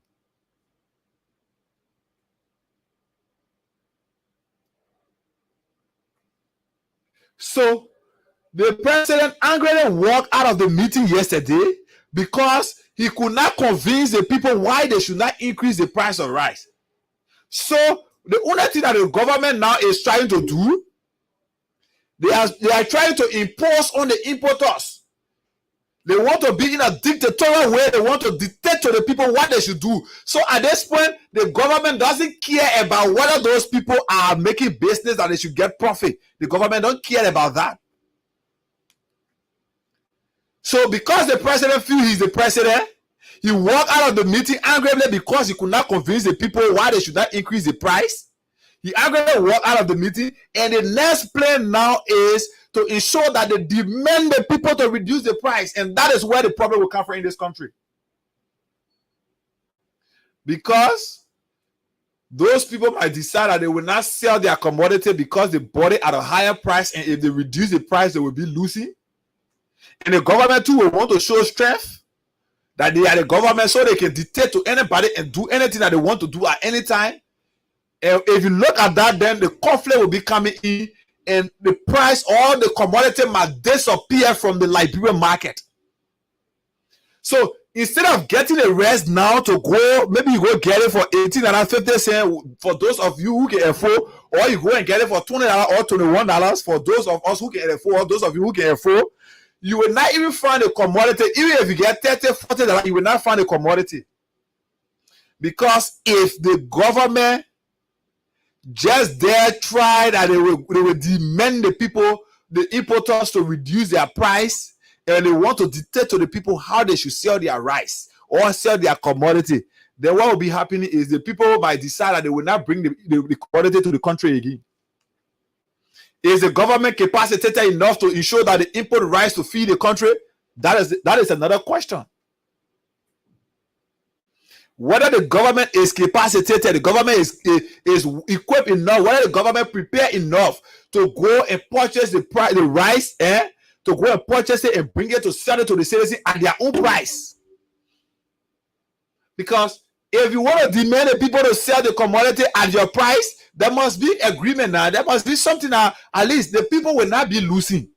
So the president angrily walked out of the meeting yesterday because he could not convince the people why they should not increase the price of rice. So the only thing that the government now is trying to do, they are trying to impose on the importers. They want to be in a dictatorial way. They want to dictate to the people what they should do. So at this point, the government doesn't care about whether those people are making business that they should get profit. The government don't care about that. So because the president feels he's the president, he walked out of the meeting angrily because he could not convince the people why they should not increase the price. He angrily walked out of the meeting, and the next plan now is to ensure that they demand the people to reduce the price. And that is where the problem will come from in this country. Because those people might decide that they will not sell their commodity because they bought it at a higher price, and if they reduce the price, they will be losing. And the government too will want to show strength that they are the government, so they can dictate to anybody and do anything that they want to do at any time. And if you look at that, then the conflict will be coming in, and the price or the commodity might disappear from the Liberian market. So instead of getting a rest now to go, maybe you go get it for 18.50 cents for those of you who can afford, or you go and get it for $20 or $21 for those of us who can afford, or those of you who can afford. You will not even find a commodity. Even if you get $30, $40, you will not find a commodity. Because if the government just there try that they will demand the people, the importers, to reduce their price, and they want to dictate to the people how they should sell their rice or sell their commodity, then what will be happening is the people might decide that they will not bring the commodity to the country again. Is the government capacitated enough to ensure that they import rice to feed the country? That is another question. Whether the government is capacitated, the government is equipped enough, whether the government prepared enough to go and purchase the rice, to go and purchase it and bring it to sell it to the citizens at their own price. Because If you want to demand the people to sell the commodity at your price, there must be agreement now. There must be something that at least the people will not be losing.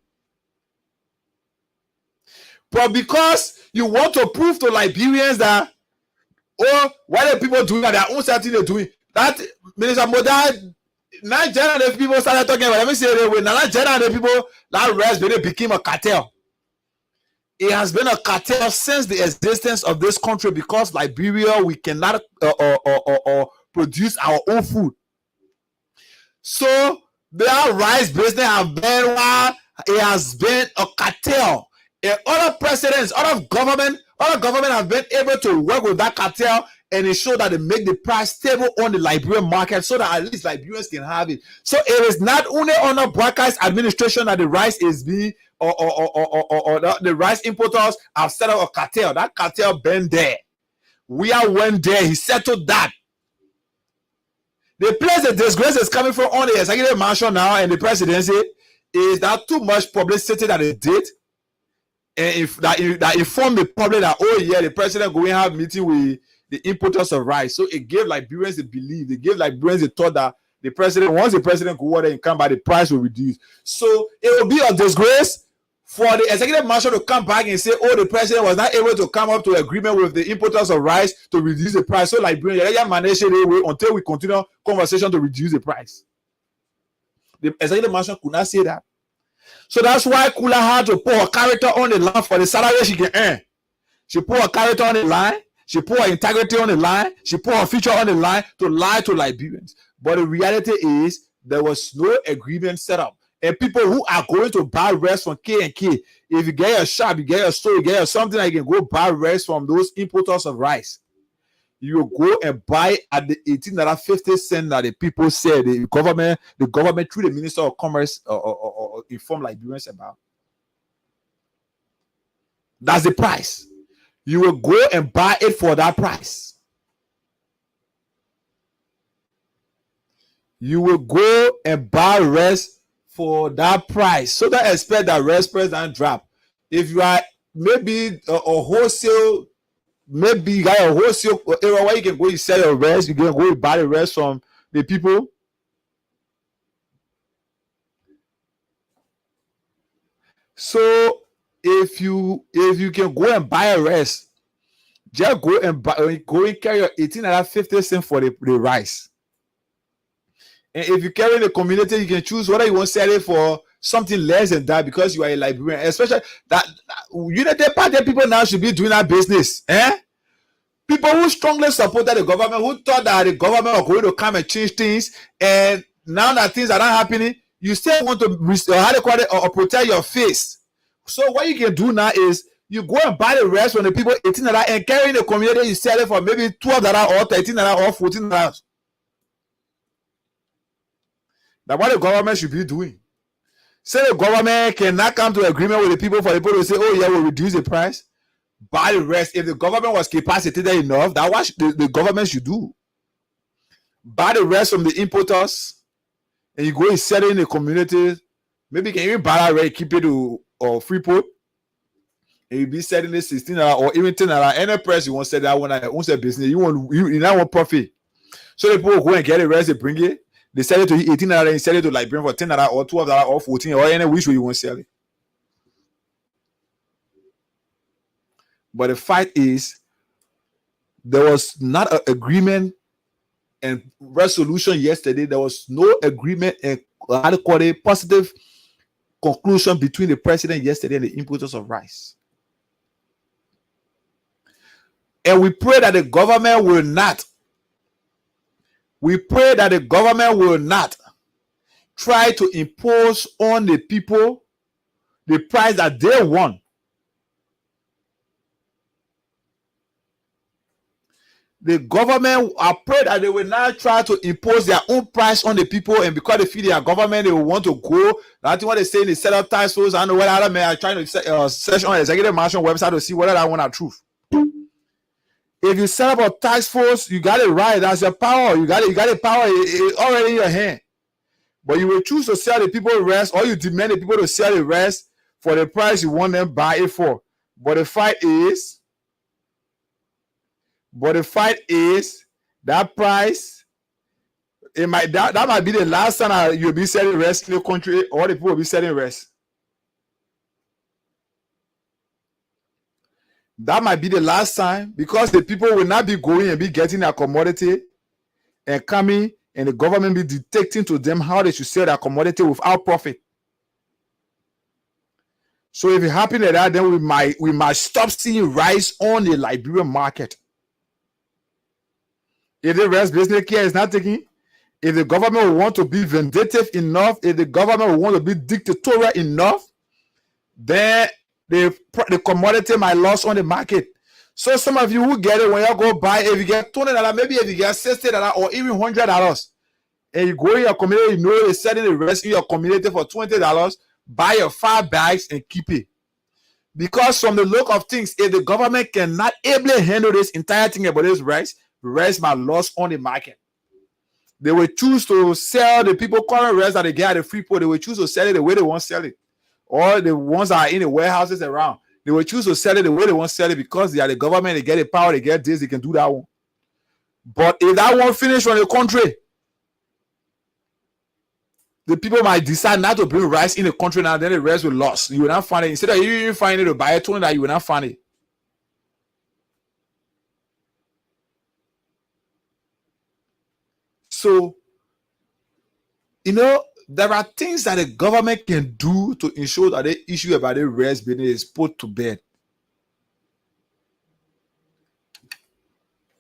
But because you want to prove to Liberians that, oh, what are people doing at their own certain they're doing, that Minister Moda, Nigeria people started talking about, let me say it way, Nigeria people, that rest really became a cartel. It has been a cartel since the existence of this country because Liberia, we cannot produce our own food. So their rice business it has been a cartel. And other presidents, other government have been able to work with that cartel and ensure that they make the price stable on the Liberian market so that at least Liberians can have it. So it is not only under Boakai's administration that the rice is being or the rice importers have set up a cartel. That cartel been there. We are went there. He settled that. The place the disgrace is coming from on the executive mansion now and the presidency is that too much publicity that they did. And if that informed the public that, oh yeah, the president going to have a meeting with the importers of rice. So it gave Liberians the belief. It gave Liberians the thought that the president, once the president go there and come back, the price will reduce. So it will be a disgrace for the executive marshal to come back and say, oh, the president was not able to come up to agreement with the importers of rice to reduce the price. So Liberians manage it until we continue conversation to reduce the price. The executive marshal could not say that. So that's why Kula had to put her character on the line for the salary she can earn. She put her character on the line. She put her integrity on the line. She put her future on the line to lie to Liberians. But the reality is there was no agreement set up. And people who are going to buy rice from K&K, if you get a shop, you get a store, you get something that you can go buy rice from those importers of rice, you will go and buy at the 18.50 cents that the people said the government through the Minister of Commerce or inform Liberians about. That's the price. You will go and buy it for that price. You will go and buy rice for that price. So don't expect that rice price don't drop. If you are maybe a wholesale, maybe you got a wholesale area where you can go and sell your rice, you can go and buy the rice from the people. So if you can go and buy a rice, just go and carry your 18.50 cents for the rice. And if you carry in the community, you can choose whether you want to sell it for something less than that because you are a Liberian. Especially that United Party people now should be doing that business. People who strongly supported the government, who thought that the government was going to come and change things, and now that things are not happening, you still want to protect your face. So what you can do now is you go and buy the rest from the people $18 and carry in the community, you sell it for maybe $12 or $13 or $14. That's what the government should be doing. Say the government cannot come to agreement with the people for the people to say, oh yeah, we'll reduce the price. Buy the rest. If the government was capacitated enough, that's what the government should do. Buy the rest from the importers and you go and sell it in the community. Maybe you can even buy that rate, keep it to Freeport. And you be selling it $16 or even $10. Any price you want to sell that one, won't sell business. You not want profit. So the people go and get the rest, they bring it. They sell it to you $18 and sell it to Liberian for $10 or $12 or $14 or any which way you want to sell it. But the fact is, there was not an agreement and resolution yesterday. There was no agreement and positive conclusion between the president yesterday and the importers of rice. And we pray that the government will not. We pray that the government will not try to impose on the people the price that they want. The government, I pray that they will not try to impose their own price on the people, and because they feel their government, they will want to go. That's what they say in the set up tax force. I don't know whether other men are trying to search on the executive mansion website to see whether that one are truth. If you set up a task force, you got it right. That's your power. You got the power already in your hand. But you will choose to sell the people the rest, or you demand the people to sell the rest for the price you want them to buy it for. But the fact is, But the fact is that price, it might that might be the last time you'll be selling rice in the country, or the people will be selling rice. That might be the last time, because the people will not be going and be getting their commodity and coming, and the government be dictating to them how they should sell their commodity without profit. So if it happens like that, then we might stop seeing rice on the Liberian market. If the rice business care is not taking, if the government will want to be vindictive enough, if the government will want to be dictatorial enough, then the commodity might lose on the market. So some of you who get it, when you go buy, if you get $20, maybe if you get $60 or even $100, and you go in your community, you know you're selling the rest in your community for $20, buy your 5 bags and keep it. Because from the look of things, if the government cannot ably handle this entire thing about this rice might lose on the market. They will choose to sell the people current rice that they get at the free port. They will choose to sell it the way they want to sell it. Or the ones that are in the warehouses around, they will choose to sell it the way they want to sell it, because they are the government, they get the power, they get this, they can do that one. But if that one finish from the country, the people might decide not to bring rice in the country now, then the rice will lose. You will not find it. Instead of you even finding it to buy it, $20, you will not find it. So, you know, there are things that the government can do to ensure that the issue about the rice business is put to bed.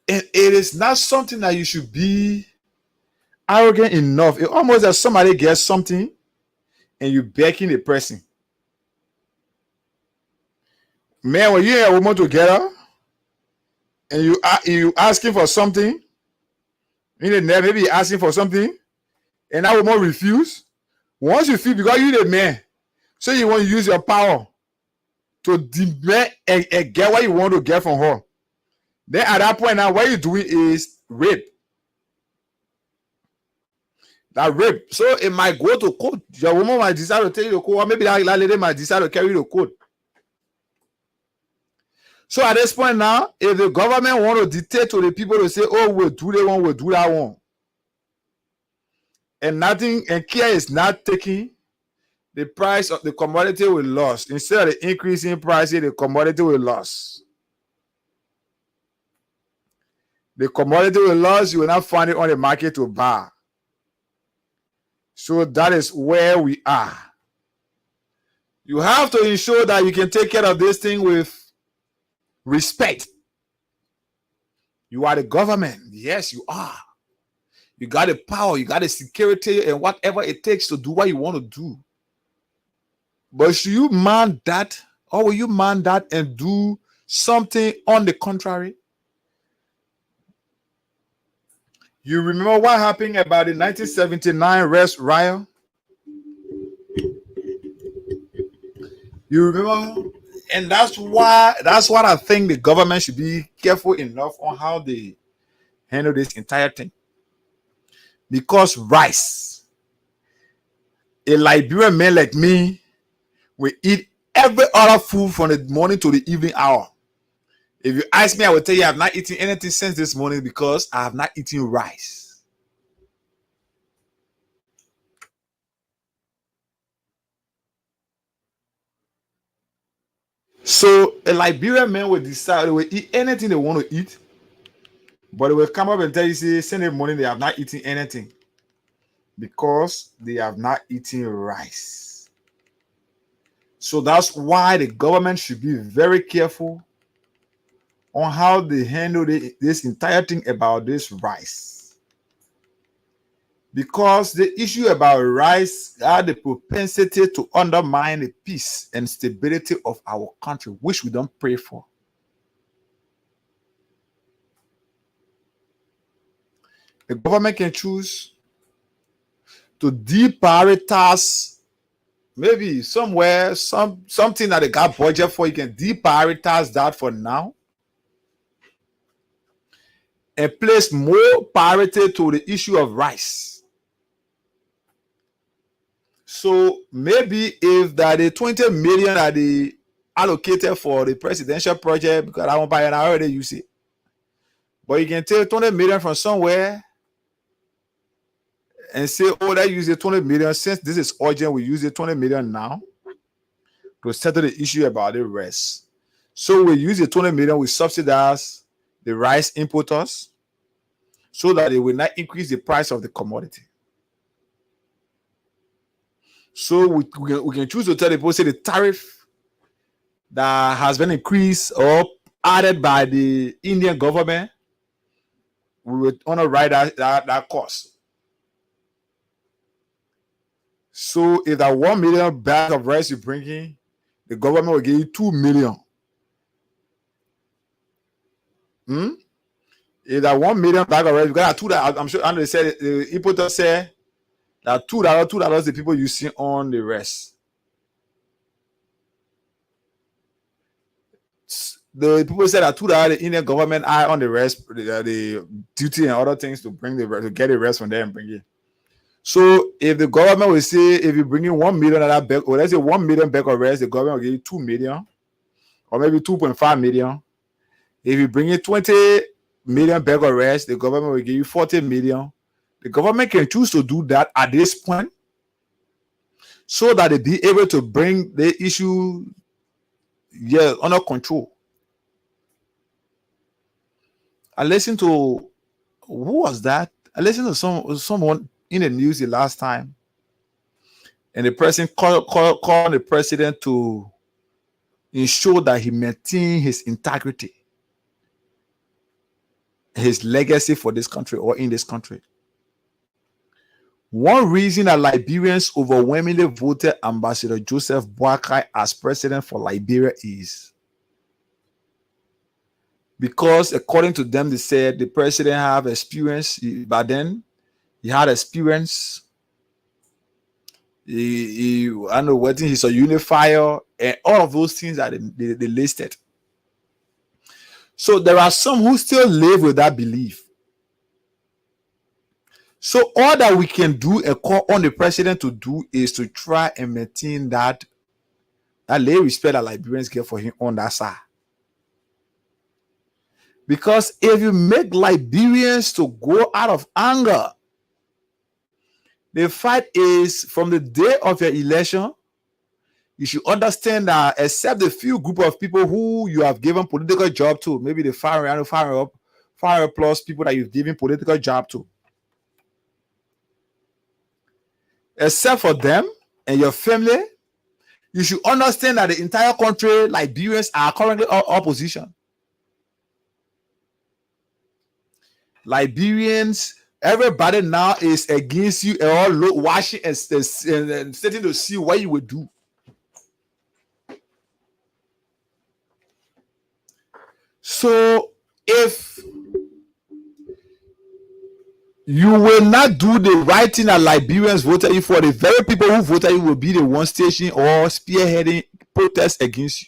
And it is not something that you should be arrogant enough. It almost as somebody gets something and you begging the person. Man, when you and a woman together and you asking for something, maybe you're asking for something, and that woman refuse. Once you feel, because you're the man, so you want to use your power to demand and get what you want to get from her. Then at that point now, what you're doing is rape. That rape. So it might go to court. Your woman might decide to take you to court, or maybe that lady might decide to carry you to court. So at this point now, if the government want to dictate to the people to say, oh, we'll do that one, we'll do that one, and nothing, and care is not taking, the price of the commodity will lose. Instead of the increasing price, the commodity will lose. The commodity will lose, you will not find it on the market to buy. So that is where we are. You have to ensure that you can take care of this thing with respect. You are the government. Yes, you are. You got the power, you got the security, and whatever it takes to do what you want to do. But should you man that, or will you man that and do something on the contrary? You remember what happened about the 1979 rice riot? You remember? And that's what I think the government should be careful enough on how they handle this entire thing. Because rice, a Liberian man like me will eat every other food from the morning to the evening hour. If you ask me, I will tell you I have not eaten anything since this morning because I have not eaten rice. So a Liberian man will decide they will eat anything they want to eat, but they will come up and tell you, say, Sunday morning they have not eaten anything because they have not eaten rice. So that's why the government should be very careful on how they handle this entire thing about this rice. Because the issue about rice has the propensity to undermine the peace and stability of our country, which we don't pray for. The government can choose to deprioritize, maybe somewhere, something that they got budget for, you can deprioritize that for now and place more priority to the issue of rice. So maybe if that the 20 million that they allocated for the presidential project, because I won't buy it, I already use it. But you can take 20 million from somewhere and say, oh, let's use the 20 million. Since this is urgent, we use the 20 million now to settle the issue about the rest. So we use the 20 million, we subsidize the rice importers so that it will not increase the price of the commodity. So we can choose to tell the people, say the tariff that has been increased or added by the Indian government, we would underwrite that cost. So if that 1 million bag of rice you bring in, the government will give you 2 million. If that 1 million bag of rice, because $2, I'm sure Andrew said the importer said that $2 the people you see on the rest. The people said that $2 the Indian government eye on the rest, the duty and other things to bring to get the rest from there and bring it. So if the government will say, if you bring in 1 million of that bag, or let's say 1 million bag of rice, the government will give you 2 million, or maybe 2.5 million. If you bring in 20 million bag of rice, the government will give you 40 million. The government can choose to do that at this point so that they be able to bring the issue under control. I listened to, who was that? I listened to someone in the news the last time, and the person called the president to ensure that he maintained his integrity, his legacy for this country or in this country. One reason that Liberians overwhelmingly voted Ambassador Joseph Boakai as president for Liberia is because, according to them, they said the president have experience. But then he had experience. I don't know what he's a unifier and all of those things that they listed. So there are some who still live with that belief. So all that we can do and call on the president to do is to try and maintain that lay respect that Liberians get for him on that side. Because if you make Liberians to go out of anger, the fight is from the day of your election. You should understand that except the few group of people who you have given political job to, maybe the 500 plus people that you've given political job to, except for them and your family, you should understand that the entire country, Liberians, are currently opposition. Liberians, everybody now is against you and all watching and sitting to see what you will do. So if you will not do the right thing that Liberians voted you for, the very people who voted you will be the one stationing or spearheading protests against you.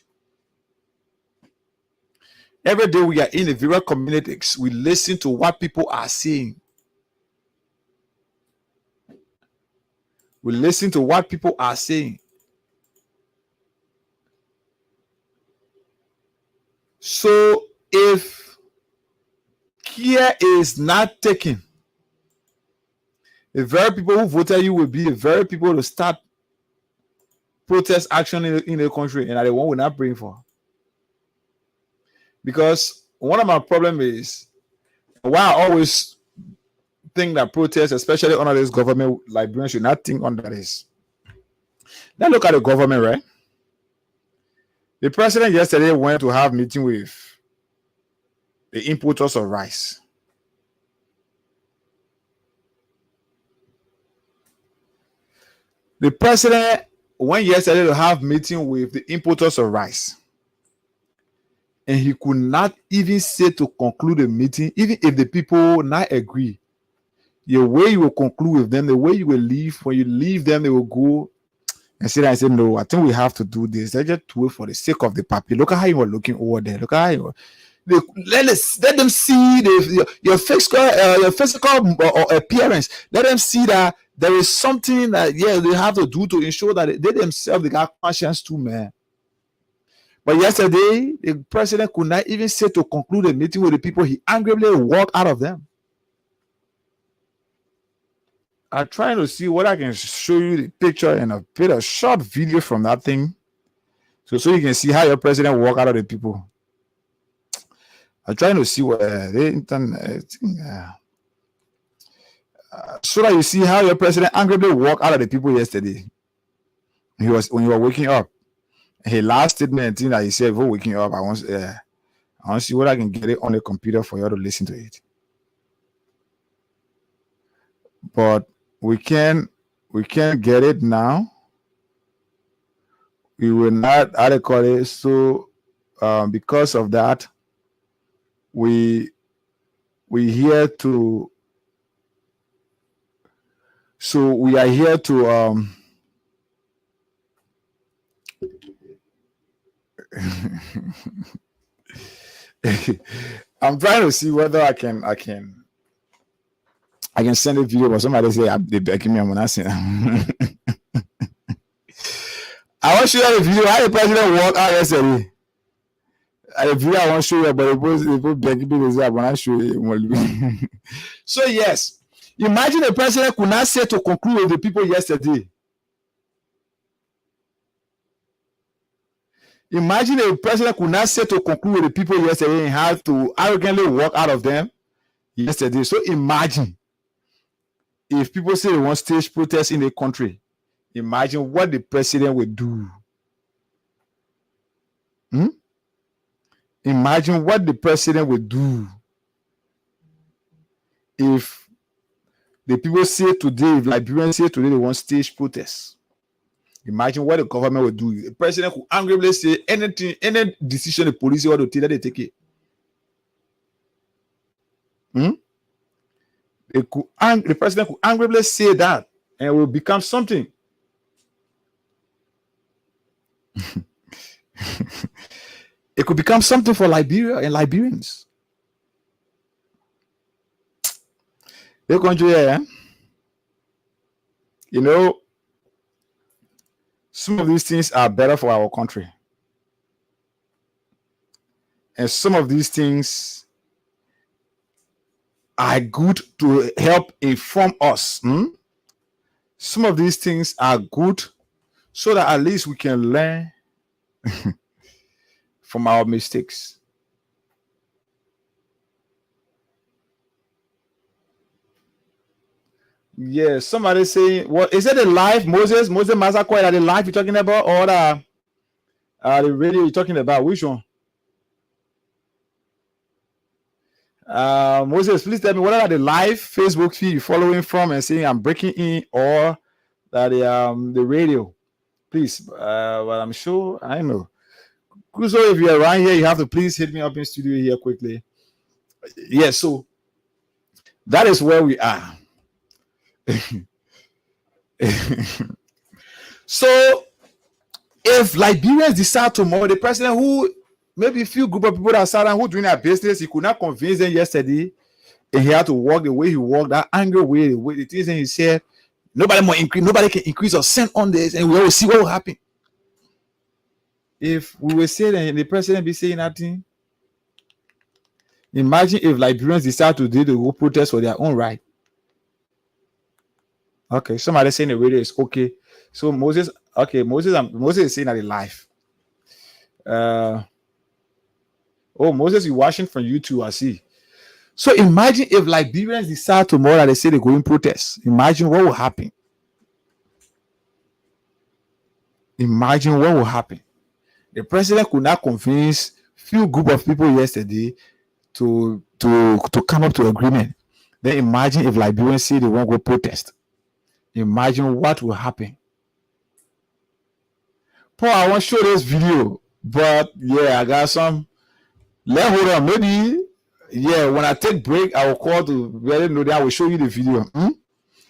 Every day we are in the various communities, we listen to what people are saying. We listen to what people are saying. So if care is not taken, the very people who voted you will be the very people to start protest action in the country, and are the one we're not praying for. Because one of my problems is why I always think that protests, especially under this government, Liberians should not think under this. Now look at the government, right? The president yesterday went to have a meeting with the importers of rice. The president went yesterday to have a meeting with the importers of rice. And he could not even say to conclude the meeting, even if the people not agree. The way you will conclude with them, the way you will leave, when you leave them, they will go and sit there and say, no, I think we have to do this. They just do it for the sake of the puppy. Look at how you are looking over there. Look at how you are. Let them see your physical appearance. Let them see that there is something that they have to do to ensure that they themselves they got conscience too, man. But yesterday, the president could not even say to conclude the meeting with the people. He angrily walked out of them. I'm trying to see what I can show you the picture and a bit of short video from that thing. So you can see how your president walked out of the people. I'm trying to see what so that you see how your president angrily walked out of the people yesterday. When you were waking up. His last statement that he said before waking up, I want to see what I can get it on the computer for you to listen to it. But we can't get it now. We will not call it. So because of that, we here to. So we are here to I'm trying to see whether I can send a video, but somebody say they begging me. I'm not saying. I want to show you the video how the president walked out yesterday. The video I want to show you, but they both begging me to say I want to show you. So yes, imagine the president could not say to conclude with the people yesterday. Imagine the president could not say to conclude with the people yesterday and had to arrogantly walk out of them yesterday. So imagine if people say they want stage protests in the country. Imagine what the president would do. Imagine what the president would do if the people say today, if Liberians say today they want stage protests. Imagine what the government would do. The president could angrily say anything, any decision the police want to take, that they take it. The president could angrily say that, and it will become something. It could become something for Liberia and Liberians. The country, you know, some of these things are better for our country. And some of these things are good to help inform us. Some of these things are good so that at least we can learn from our mistakes. Yeah, somebody saying, what is it the live Moses Massacre? Are the live you're talking about, or the radio you're talking about? Which one? Moses, please tell me what are the live Facebook feed you're following from and saying I'm breaking in, or that the radio? Please, well, I'm sure I know. Kuzo, if you're around here, you have to please hit me up in studio here quickly. Yeah, so that is where we are. So if Liberians decide tomorrow, the president who maybe a few group of people that sat down who doing their business, he could not convince them yesterday, and he had to walk the way he walked, that angry way, the way the things that he said, nobody can increase or send on this, and we will see what will happen. If we will say that the president be saying nothing, imagine if Liberians decide to do the whole protest for their own right. Okay, somebody saying the radio is okay. So Moses is saying that in live. Moses, you're watching from YouTube, I see. So imagine if Liberians decide tomorrow that they say they're going to protest. Imagine what will happen. Imagine what will happen. The president could not convince few group of people yesterday to come up to agreement. Then imagine if Liberians say they won't go protest. Imagine what will happen. Paul, I want to show this video, but yeah, I got some. Hold on, maybe when I take break, I will call to let them know that I will show you the video. Even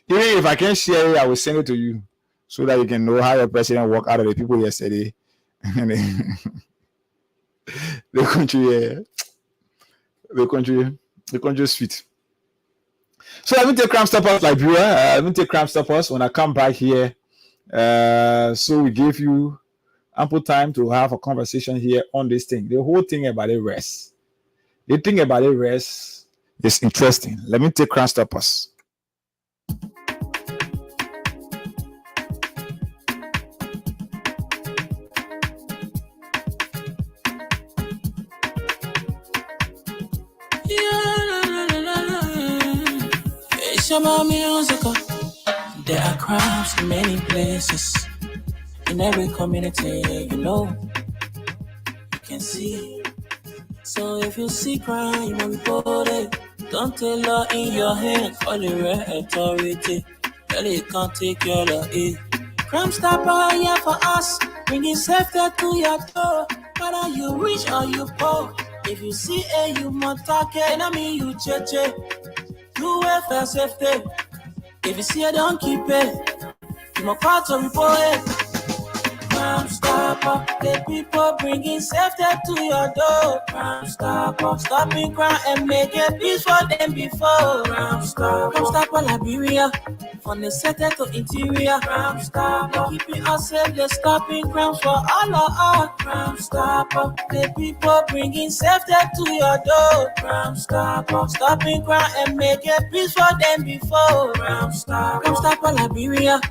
if I can't share it, I will send it to you so that you can know how your president walked out of the people yesterday. The country is sweet. So let me take Crime Stoppers Liberia. Let me take Crime Stoppers when I come back here. So we gave you ample time to have a conversation here on this thing. The whole thing about the rest. The thing about the rest is interesting. Let me take Crime Stoppers. It's about musical. There are crowds in many places. In every community, you know, you can see. So if you see crime, you will report it. Don't take law in your hand, call the right authority. Tell it can't take your law in. Crime Stopper here for us, bringing safety to your door. Whether you rich or you poor, if you see a human target, enemy you cheche. Do welfare safety. If you see it, don't keep it. You must call to report it. Crime Stopper, the people bringing safety to your door. Crime Stopper, stopping crime and making peace for them before. Crime Stopper, Liberia, from the center to interior. Crime Stopper, keeping us safe, they're stopping crimes for all of us. Crime Stopper, the people bringing safety to your door. Crime Stopper, stopping crime and making peace for them before. Crime Stopper, Liberia,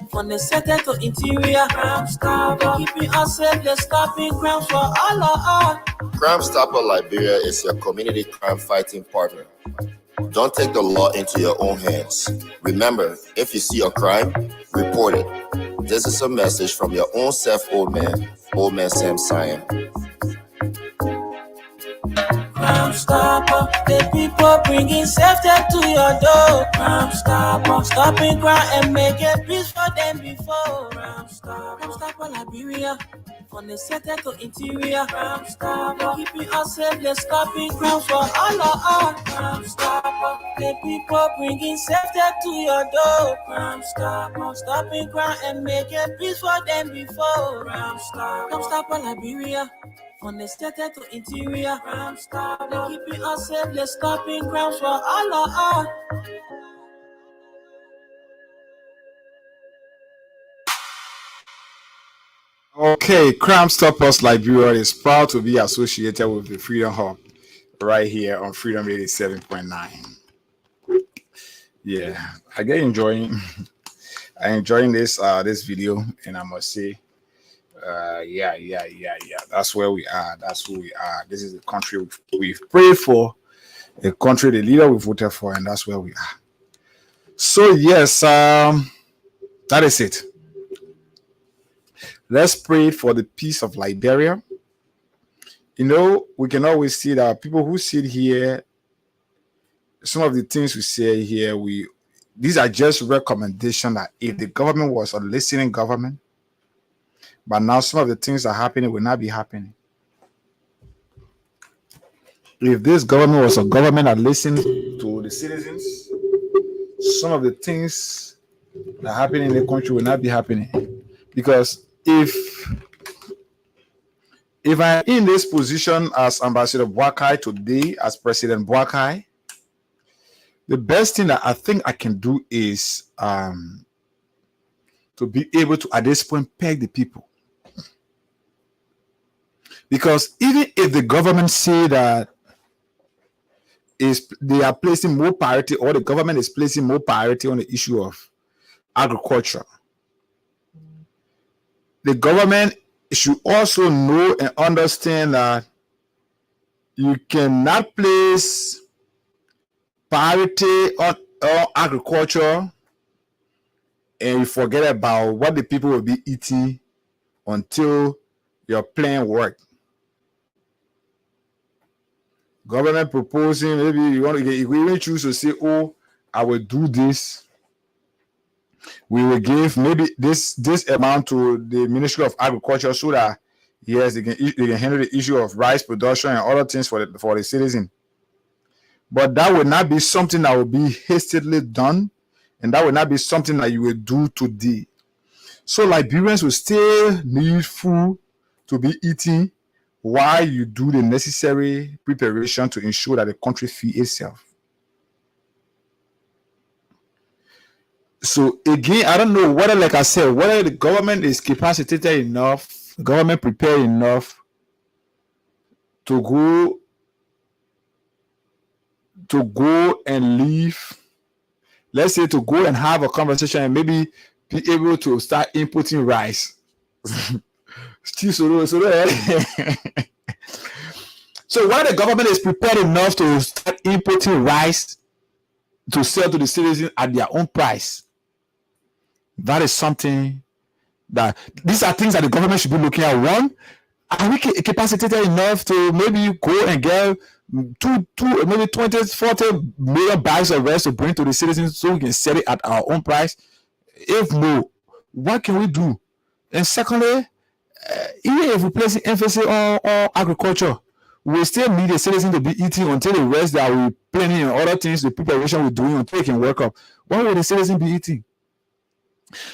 from the center to interior. Crime Stopper, keeping us safe, they're stopping crimes for all of us. Crime Stopper Liberia is your community crime fighting partner. Don't take the law into your own hands. Remember, if you see a crime, report it. This is a message from your own self, Old Man Sam Sion. Crime Stopper, the people bringing safety to your door. Crime Stopper, stopping crime and making peace for them before. Crime Stopper, Liberia, from the center to interior. Crime Stopper, keeping us safe, they're stopping crime for all of us. Crime Stopper, the people bringing safety to your door. Crime Stopper, stopping crime and making peace for them before. Crime Stopper, Liberia, from the center to interior. Crime Stopper, keeping us safe, they're stopping crimes for all of us. Okay, Crime Stoppers Liberia is proud to be associated with the Freedom Hub right here on Freedom 87.9. Yeah, I enjoying this this video, and I must say, yeah. That's where we are. That's who we are. This is the country we've prayed for, the country, the leader we voted for, and that's where we are. So yes, that is it. Let's pray for the peace of Liberia. You know, we can always see that people who sit here, some of the things we say here, these are just recommendations that if the government was a listening government, but now some of the things that are happening will not be happening. If this government was a government that listened to the citizens, some of the things that are happening in the country will not be happening. Because if I'm in this position as Ambassador Boakai today, as President Boakai, the best thing that I think I can do is to be able to, at this point, peg the people. Because even if the government say that they are placing more priority, or the government is placing more priority on the issue of agriculture, the government should also know and understand that you cannot place priority on agriculture and you forget about what the people will be eating until your plan works. Government proposing, maybe you even choose to say, oh, I will do this. We will give maybe this amount to the Ministry of Agriculture so that yes, they can handle the issue of rice production and other things for the citizen. But that will not be something that will be hastily done, and that will not be something that you will do today. So Liberians will still need food to be eating while you do the necessary preparation to ensure that the country feeds itself. So again, I don't know whether, like I said, whether the government is capacitated enough the government prepared enough to go and leave, let's say to go and have a conversation and maybe be able to start inputting rice. So while the government is prepared enough to start inputting rice to sell to the citizens at their own price, that is something that these are things that the government should be looking at. One, are we capacitated enough to maybe go and get maybe 20, 40 million bags of rice to bring to the citizens so we can sell it at our own price? If no, what can we do? And secondly, even if we place emphasis on agriculture, we still need the citizens to be eating until the rest that we're planning and other things, the preparation we're doing until it can work up. What will the citizens be eating?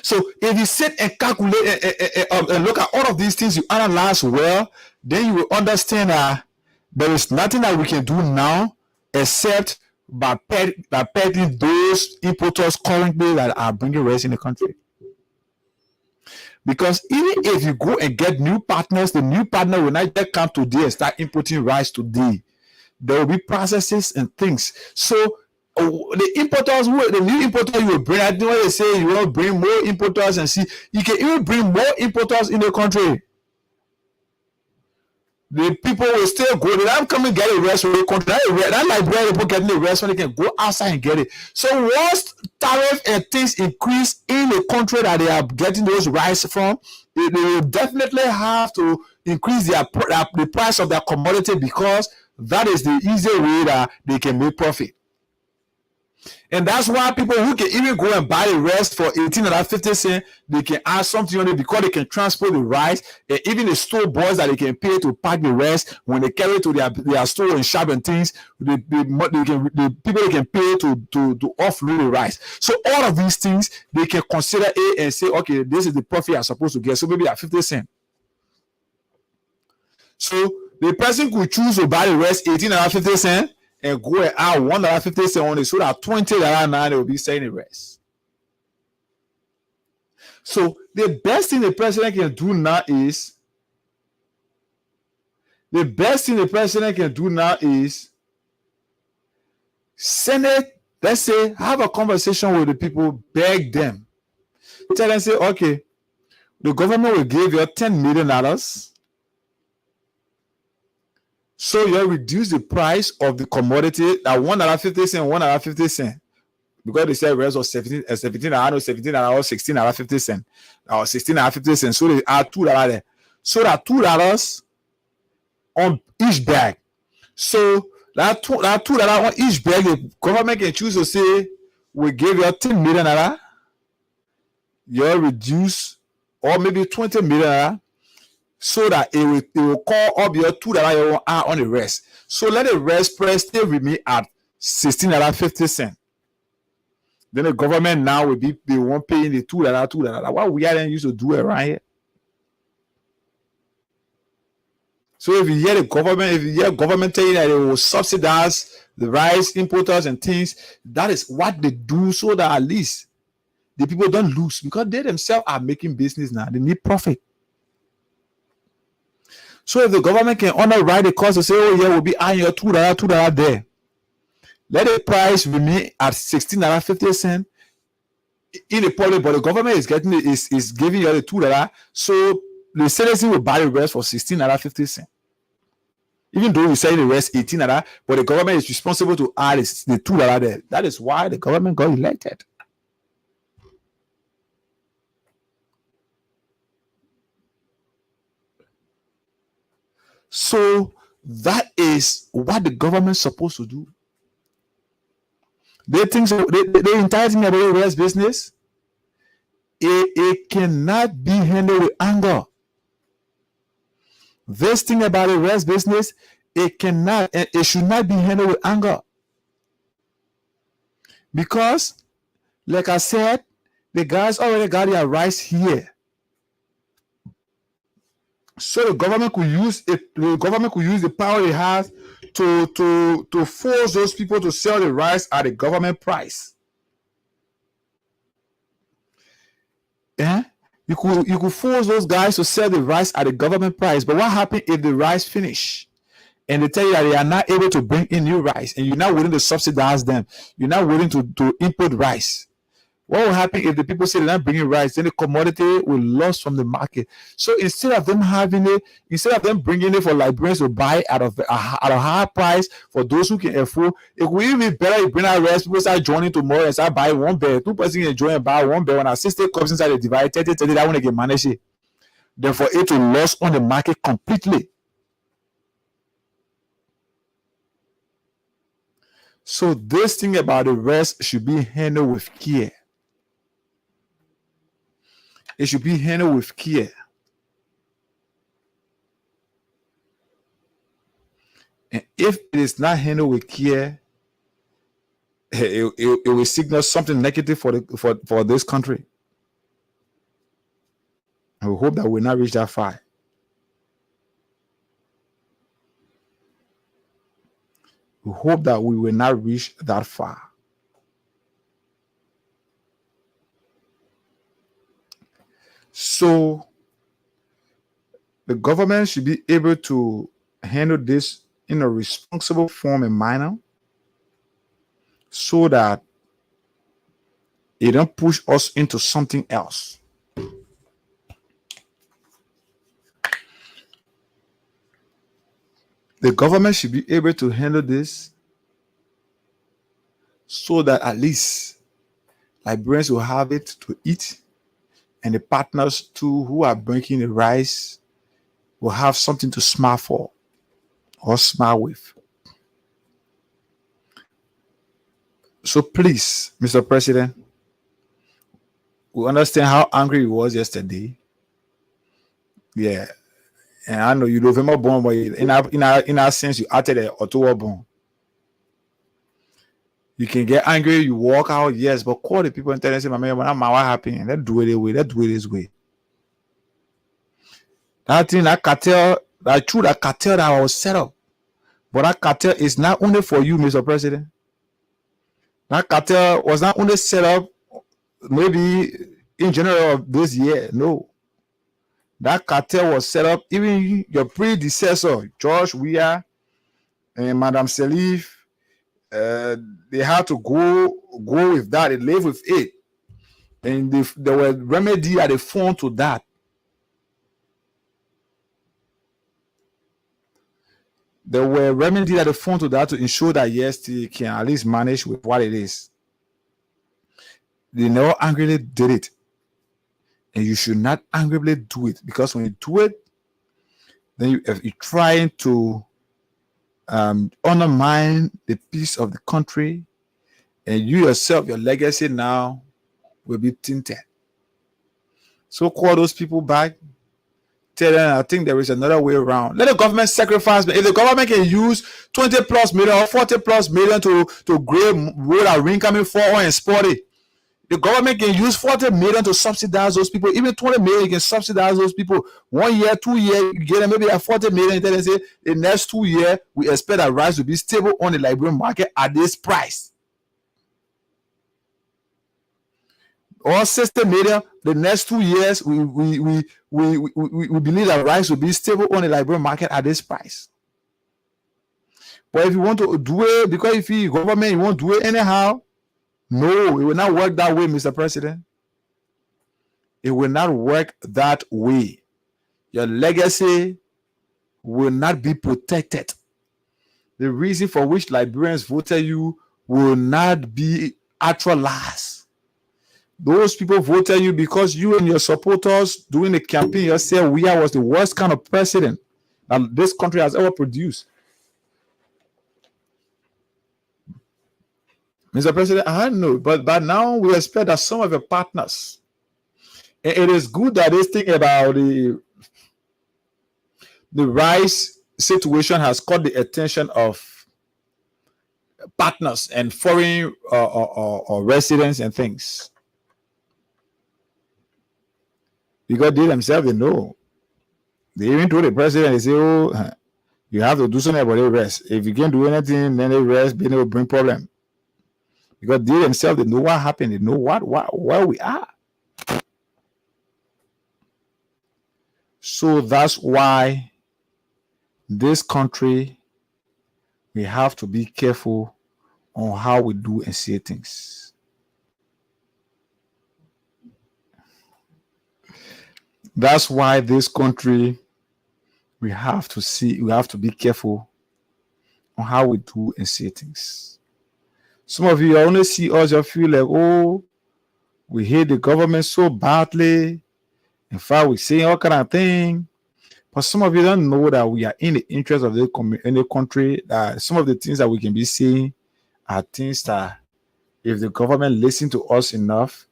So if you sit and calculate and look at all of these things, you analyze well, then you will understand that there is nothing that we can do now except by petting those importers currently that are bringing rice in the country. Because even if you go and get new partners, the new partner will not just come today and start importing rice today. There will be processes and things. So the importers, the new importer you will bring, I think what they say, you will bring more importers and see, you can even bring more importers in the country. The people will still go. They don't come and get a rest from the country. That like where people getting the rest when they can go outside and get it. So once tariff and things increase in the country that they are getting those rice from, they will definitely have to increase the price of their commodity, because that is the easy way that they can make profit. And that's why people who can even go and buy the rest for 18.50 cents, they can add something on it because they can transport the rice, and even the store boys that they can pay to pack the rest when they carry it to their store and shop and things, the people they can pay to offload the rice. So all of these things they can consider it and say, okay, this is the profit I'm supposed to get. So maybe at 50 cents. So the person could choose to buy the rest 18.50 cents. And go and add $1.50 on it, so that $20 now they will be selling the rest. So the best thing the president can do now is send it, let's say, have a conversation with the people, beg them. Tell them, say, okay, the government will give you $10 million. So you reduce the price of the commodity at $1.50, because they said rest was $17, $16.50, or $16.50. So they add $2 there. So that $2 on each bag. So that $2 on each bag, the government can choose to say, we give you $10 million, you reduce, or maybe $20 million. So that it will call up your $2 you want on the rest. So let the rest price still remain at $16.50. Then the government now will be the one paying the $2. What we are then used to do around here. So if you hear government telling that they will subsidize the rice importers and things, that is what they do, so that at least the people don't lose, because they themselves are making business now. They need profit. So if the government can underwrite the cost to say, oh yeah, we'll be eyeing your $2 there. Let the price remain at $16.50 in the public, but the government is giving you the $2, so the citizen will buy the rest for $16.50. Even though we sell the rest $18, but the government is responsible to add the $2 there. That is why the government got elected. So that is what the government is supposed to do. They think so. The entire thing about the rice business, it cannot be handled with anger. This thing about the rice business, it should not be handled with anger. Because, like I said, the guys already got their rice here. So the government could use it. The government could use the power it has to force those people to sell the rice at a government price. Yeah? You could force those guys to sell the rice at the government price. But what happens if the rice finish and they tell you that they are not able to bring in new rice and you're not willing to subsidize them? You're not willing to import rice. What will happen if the people say they're not bringing rice? Then the commodity will lose from the market. So instead of them bringing it for Liberians to buy at a higher price for those who can afford, it would even be better if bring out rice. People start joining tomorrow and start buying one bag. 2 persons can join and buy one bag. When our sister comes inside, they divide 30, that one they can manage it. Then for it to lose on the market completely. So this thing about the rest should be handled with care. It should be handled with care. And if it is not handled with care, it will signal something negative for this country. I hope that we will not reach that far. We hope that we will not reach that far. So the government should be able to handle this in a responsible form and manner so that it don't push us into something else. The government should be able to handle this so that at least Liberians will have it to eat, and the partners too who are bringing the rice will have something to smile for or smile with. So please, Mr. President, we understand how angry he was yesterday. Yeah. And I know you November born, but in our sense, you acted at October born. You can get angry, you walk out, yes, but call the people and tell them, say, my man, what happened? Let's do it this way. Let's do it this way. That thing, that cartel, that cartel that was set up. But that cartel is not only for you, Mr. President. That cartel was not only set up maybe in general of this year. No. That cartel was set up, even your predecessor, George Weah and Madam Salif, they had to go with that. They live with it. And there were remedies that they found to that. There were remedies that they found to that to ensure that, yes, they can at least manage with what it is. They never angrily did it. And you should not angrily do it, because when you do it, then you're trying to undermine the peace of the country, and you yourself, your legacy now will be tainted. So call those people back. Tell them, I think there is another way around. Let the government sacrifice. If the government can use 20 plus million or 40 plus million to grade road and ring coming forward and sport it, the government can use 40 million to subsidize those people. Even 20 million, you can subsidize those people. 1 year, 2 years, you get them maybe at 40 million. Then they say the next 2 years, we expect that rice to be stable on the Liberian market at this price. Or 60 million, the next 2 years, we believe that rice will be stable on the Liberian market at this price. But if you want to do it, because if you government, you won't do it anyhow. No, it will not work that way, Mr. President. It will not work that way. Your legacy will not be protected. The reason for which Liberians voted you will not be actualized. Those people voted you because you and your supporters during the campaign, you said Weah was the worst kind of president that this country has ever produced. Mr. President, I don't know, but now we expect that some of your partners, and it is good that they think about the rice situation has caught the attention of partners and foreign or residents and things. Because they themselves, they know. They even told the president, they say, oh, you have to do something about the rest. If you can't do anything, then the rest will bring problem. Because they themselves, they know what happened. They know where we are. So that's why this country, we have to be careful on how we do and say things. That's why this country, we have to be careful on how we do and say things. Some of you only see us, you feel like, oh, we hate the government so badly. In fact, we say all kind of thing. But some of you don't know that we are in the interest of the country. That some of the things that we can be saying are things that if the government listen to us enough,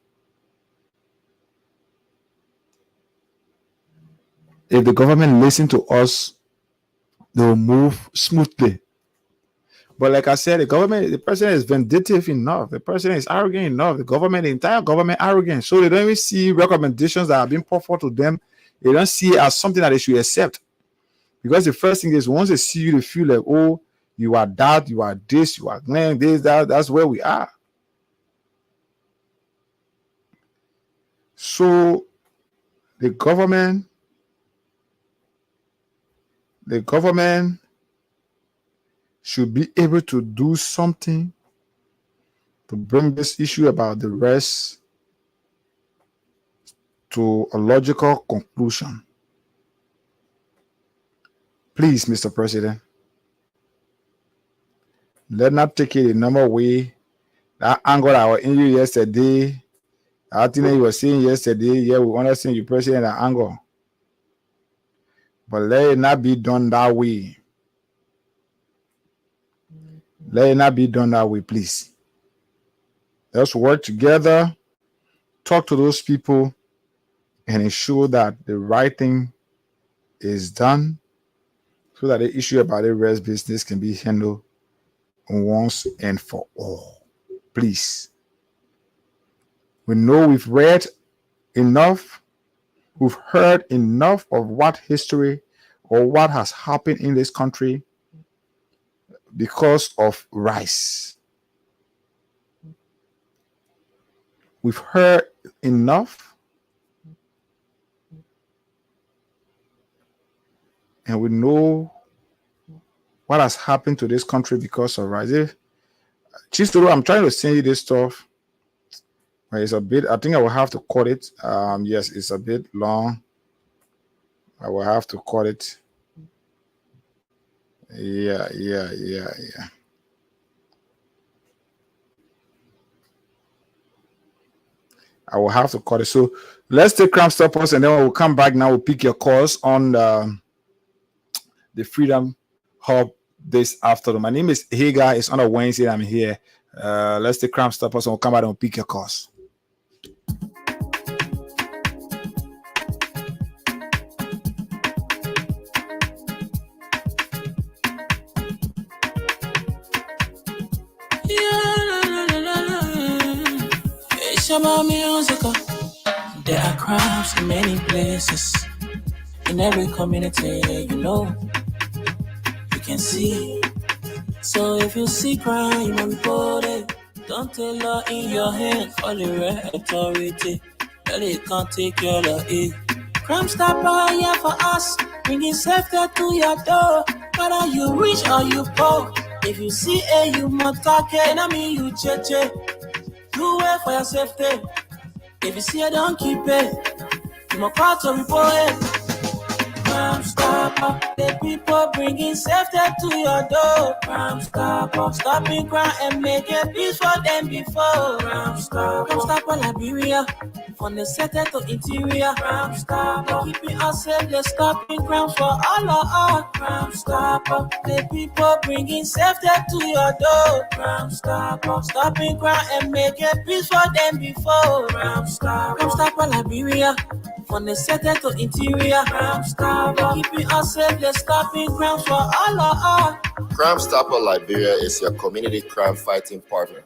if the government listen to us, they will move smoothly. But like I said, the president is vindictive enough. The president is arrogant enough. The entire government arrogant. So they don't even see recommendations that have been put forward to them. They don't see it as something that they should accept. Because the first thing is, once they see you, they feel like, oh, you are that, you are this, you are this, that. That's where we are. So the government should be able to do something to bring this issue about the rest to a logical conclusion. Please, Mr. President, let not take it a normal way. That angle I was in you yesterday, I think you were saying yesterday, yeah, we understand you, President, that angle. But let it not be done that way. Let it not be done that way, please. Let's work together, talk to those people, and ensure that the right thing is done so that the issue about the rest business can be handled once and for all. Please. We know we've read enough, we've heard enough of what history or what has happened in this country because of rice. We've heard enough, and we know what has happened to this country because of rice. Chistoro, I'm trying to send you this stuff, but it's a bit, I think I will have to cut it. Yes, it's a bit long. I will have to cut it. Yeah. I will have to cut it. So let's take Crime Stoppers and then we'll come back now. We'll pick your calls on the Freedom Hub this afternoon. My name is Hagar. It's on a Wednesday. I'm here. Let's take Crime Stoppers and we'll come back and we'll pick your calls. About music, there are crimes in many places, in every community, you can see. So if you see crime, you must report it. Don't take law in your hand for the right authority. Well, it can't take care of it. Crime Stopper here for us, bringing safety to your door. Whether you rich or you poor, if you see a you must talk it, I mean you cheche. Do it for your safety. If you see it, don't keep it. You must call to report it. Crime Stopper, the people bringing safety to your door. Crime Stopper, stopping crime and making peace for them before. Crime Stopper, Liberia, from the center to interior. Crime Stopper, keeping us safe, they're stopping crime for all of us. Crime Stopper, the people bringing safety to your door. Crime Stopper, stopping crime and making peace for them before. Crime Stopper, Liberia, from the center to interior. Crime Stopper, keeping us safe, they're stopping crime for all of us. Crime Stopper Liberia is your community crime fighting partner.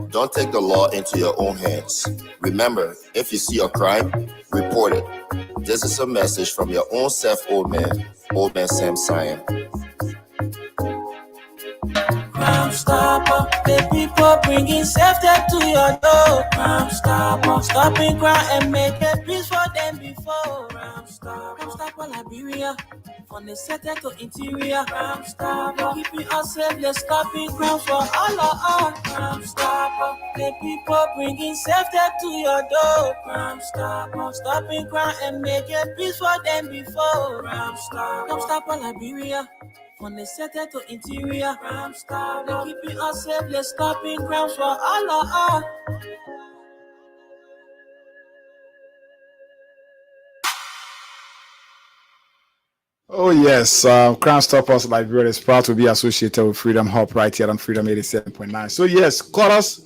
Don't take the law into your own hands. Remember, if you see a crime, report it. This is a message from your own self, Old Man Sam Sion. Crime Stopper, the people bringing safety to your door. Crime Stopper, stopping crime and making peace for them before. Crime Stopper. Crime Stopper Liberia. From the center to interior. Crime Stopper. Keeping us safe, let's stopping crime for all of us. Crime Stopper. The people bringing safety to your door. Crime Stopper. Stopping crime and making peace for them before. Crime Stopper Liberia. From the center to interior. Crime Stopper. Keeping us safe, let's stopping crime for all of us. Oh yes, Crime Stoppers Liberia is proud to be associated with Freedom Hub right here on Freedom 87.9. So yes, call us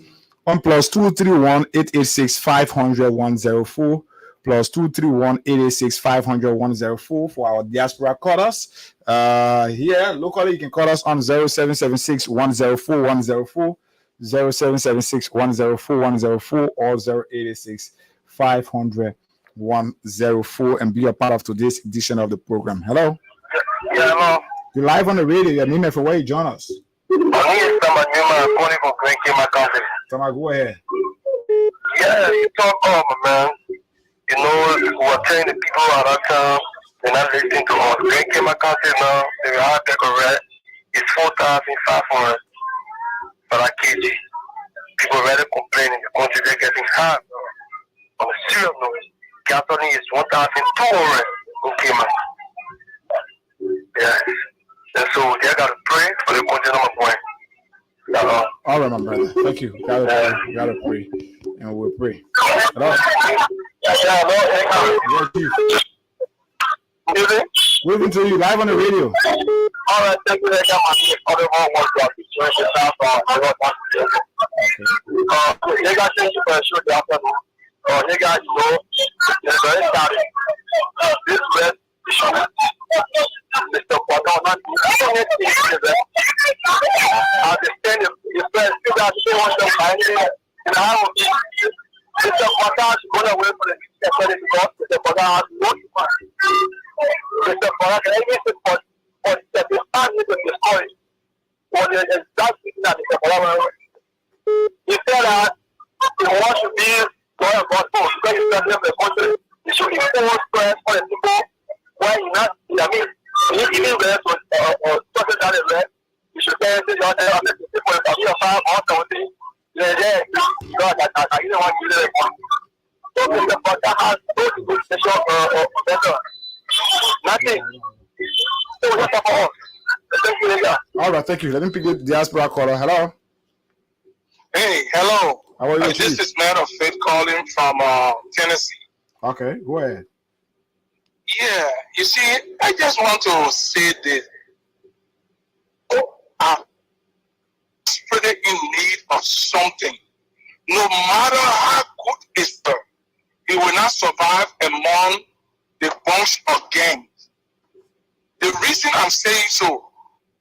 on +231 886 500 104 +231 886 500 104 for our diaspora callers. Here locally, you can call us on 0776 104 104 0776 104 104 or 0886 500 104 and be a part of today's edition of the program. Hello. Yeah, hello. You're live on the radio. Your name and for where you join us. My name is Tamanima, calling from Grand Cayman Country. Tama, go ahead. Yeah, you talk about, man. You know, we're telling the people around town, they're not listening to us. Grand Cayman Country now, the hard decorate is 4,500 for a kg. People already complaining the country, they're getting hard. On a serious note, gasoline is 1,200 in Cayman. Yeah. And so they got to pray for the country number one. All right, my brother. Thank you. Gotta pray. And we'll pray. Hello? Moving to you live on the radio. All right, thank you. They got my they got things for sure. They got they're very sorry. This red Mr. Padona, I understand if you guys still want to find it. And how Mr. Padona is going away from the because Mr. Padona has no money. Mr. Padona, can I use it for the family to destroy for the exact thing that Mr. Padona he said that he wants to be God and God for because he's the country. He should impose prayers for the people. Why not? I mean, even rest or something that is rest, you should say anything out there on the people of your farm or something. They're there. God, I don't want to do that. So, the father has no good special better. Nothing. So, what's up for us? Thank you, Linda. All right, thank you. Let me pick the diaspora caller. Hello. Hey, hello. How are you? This is Man of Faith calling from Tennessee. Okay, go ahead. Yeah, you see, I just want to say this. I'm really in need of something. No matter how good it's done, it will not survive among the bunch of gangs. The reason I'm saying so,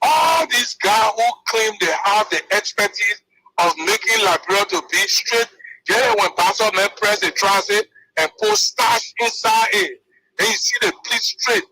all these guys who claim they have the expertise of making Liberia to be straight, yeah, when Pastor Man press the transit and put starch inside it, and you see the police straight.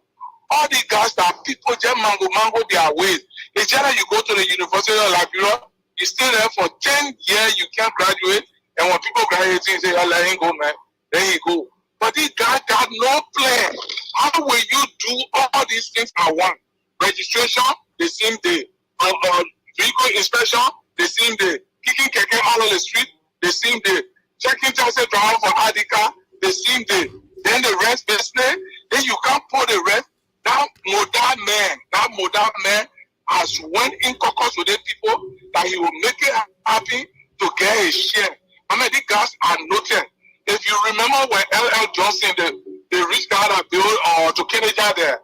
All the guys that people just mango their ways. It's either you go to the University of Liberia, you stay there for 10 years, you can't graduate, and when people graduate, you say, oh, let him go, man. Then you go. But these guys got no plan. How will you do all these things at once? Registration, the same day. Vehicle inspection, the same day. Kicking keke out on the street, the same day. Checking taxi driver for Adika, the same day. Then the rest business, then you can't put the rest. That modern man has went in caucus with the people that he will make it happen to get his share. I mean, the guys are noted. If you remember when L.L. Johnson, the rich guy that built to Kennedy there,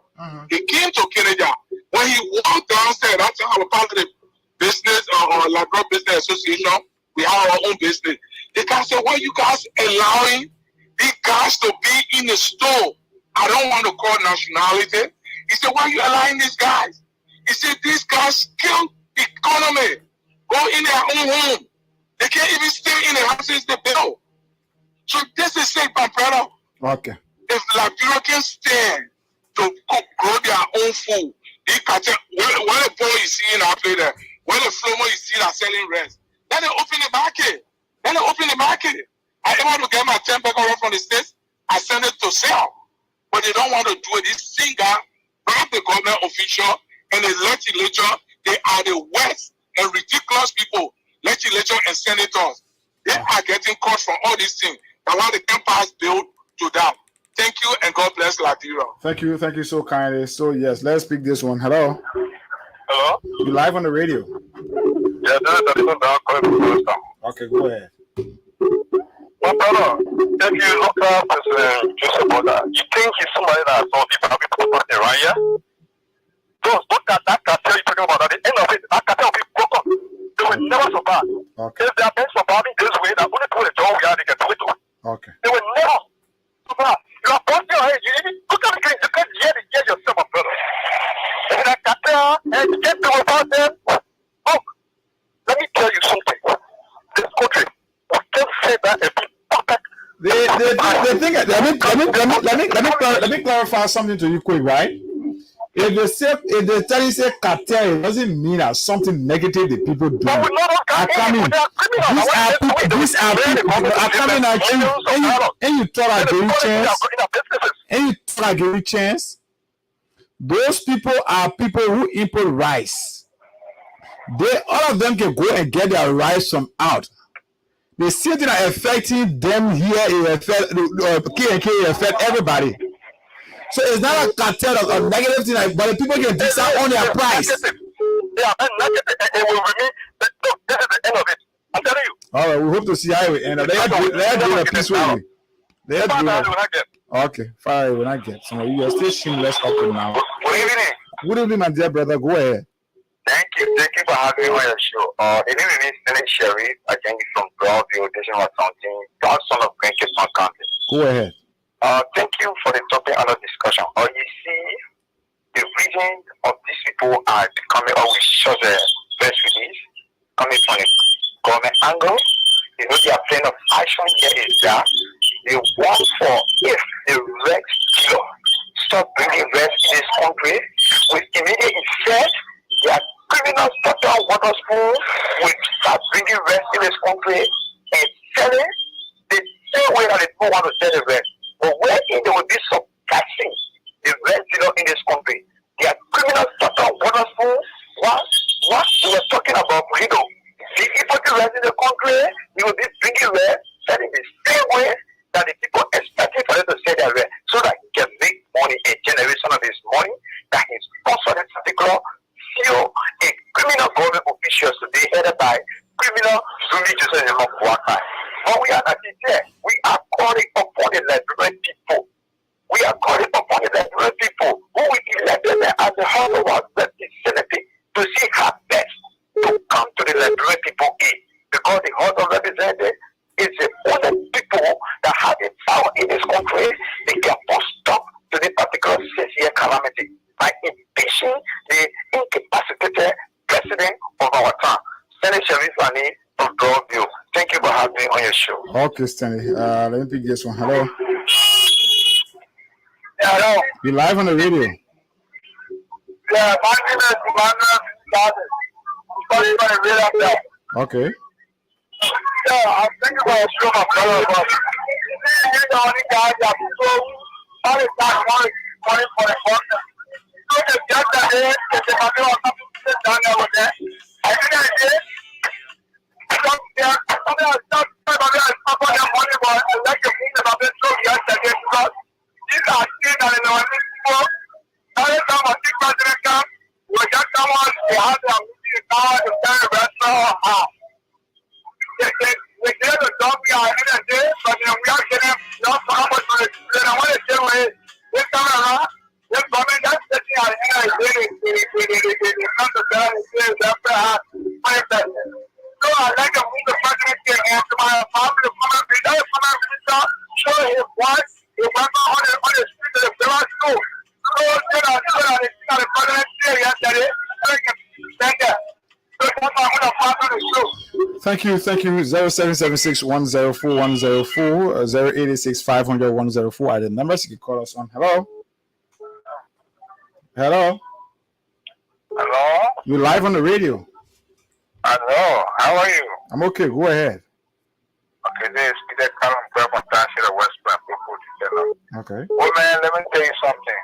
he came to Kennedy. When he walked downstairs, that's how we part of the business or Liberia Business Association, we have our own business. The guy said, why you guys allowing these guys to be in the store? I don't want to call nationality. He said, why are you allowing these guys? He said, these guys kill the economy. Go in their own home. They can't even stay in the houses they build. So this is it, my brother. Okay. If Liberia can stand to grow their own food, they can tell where the boy you see in our play there, where the flomo you see that selling rest, then they open the market. I able to get my 10 back from the States, I send it to sell. but they don't want to do it. This singer, both the government official and the legislature, they are the worst and ridiculous people, legislature and senators. They are getting caught from all these things. And why they can pass bill to them. Thank you and God bless Liberia. Thank you so kindly. So yes, let's pick this one. Hello. Hello. You live on the radio. Yeah, this is the Okay, go ahead. My brother, if you look at President Joseph Boda, you think he's somebody that saw people having property right here? Those that cartel you're talking about, at the end of it, that cartel will be broken. They will never survive. Okay. If they are been surviving this way, that only people in the job we are, they can do it to us. Okay. They will never survive. You are posting your head, you look at the game, you can't hear yourself, my brother. If that cartel, and you can't do about them, look, let me tell you something. This country, we can't say that and be perfect. They think. Let me clarify something to you quick, right? If they tell you say cartel, it doesn't mean that something negative the people do are coming. These are people are coming at you, and you thought I gave you chance. Those people are people who import rice. All of them can go and get their rice from out. The same thing are affecting them here. It affect K&K, it affect everybody. So it's not a cartel of a negative thing, but the people can decide on their price. Yeah, and negative, it will remain. This is the end of it. I'm telling you. All right, we hope to see how it ends. They're doing a peaceful way. They're doing okay, fine, when I get. So you are still shameless up to now. Good evening. Good evening, my dear brother. Go ahead. Thank you for having me on your show. The name is Stanley Sherry. I came from Broadview, Division of County, godson of Green Cape County. Go ahead. Thank you for the topic under discussion. You see, the reason of these people are coming up with such a press release coming from the government angle. You know, their plan of action here is that they want for if the red killer stop bringing red in this country with immediate effect, their criminals start down water spoon will start bringing red in this country and selling the same way that they don't want to sell the red. But where they will be suppressing the red dealer in this country, their criminals start down water spoon. What we were talking about, freedom. The people the red in the country, you will be bringing red, selling the same way that the people expecting for them to sell their red, so that he can make money, a generation of his money, that is also this particular CEO, a criminal government officials to be headed by criminal Zumi Joseph Yuma Boakai. But we are not there. We are calling upon the Liberian people. We are calling upon the Liberian people who we elected as the House of our representatives to see how best to come to the Liberian people in. Because the House of Representatives is the only people that have the power in this country. They can put stop to the particular 6-year calamity by impeaching the incapacitated president of our town. Senator Sharif Lani from Broadview. Thank you for having me on your show. Okay, Stanley. Let me pick this one. Hello. Yeah, hello. You live on the radio. Yeah, my name is Emmanuel Started. I'm calling from the radio. Okay. Yeah, I'm thinking about a show, my brother. But you're the only guy that so all the time money for the partner. So the judge that is, if they might be on something down there with that. I think I did. These are things that in our people, every time a big president comes, we get someone to have their meeting in power to turn the restaurant off. They get the dog guy in a day, but then we are getting no promise for the children. And what they do is, this time around, this government that's sitting at the end of the day, they come to tell us this, after our president. So I like to move the president here and to my family, show his wife, his wife on the street of the village school. So the president here yesterday, so he can stand there. So that's why I'm going to the show. Thank you. 0776 104 104 086 500 104 are the numbers you can call us on. Hello. Hello. You're live on the radio. Hello. How are you? I'm okay. Go ahead. Okay, this is Peter Calum from Township of West Point. people to turn up. Okay. Oh man, let me tell you something.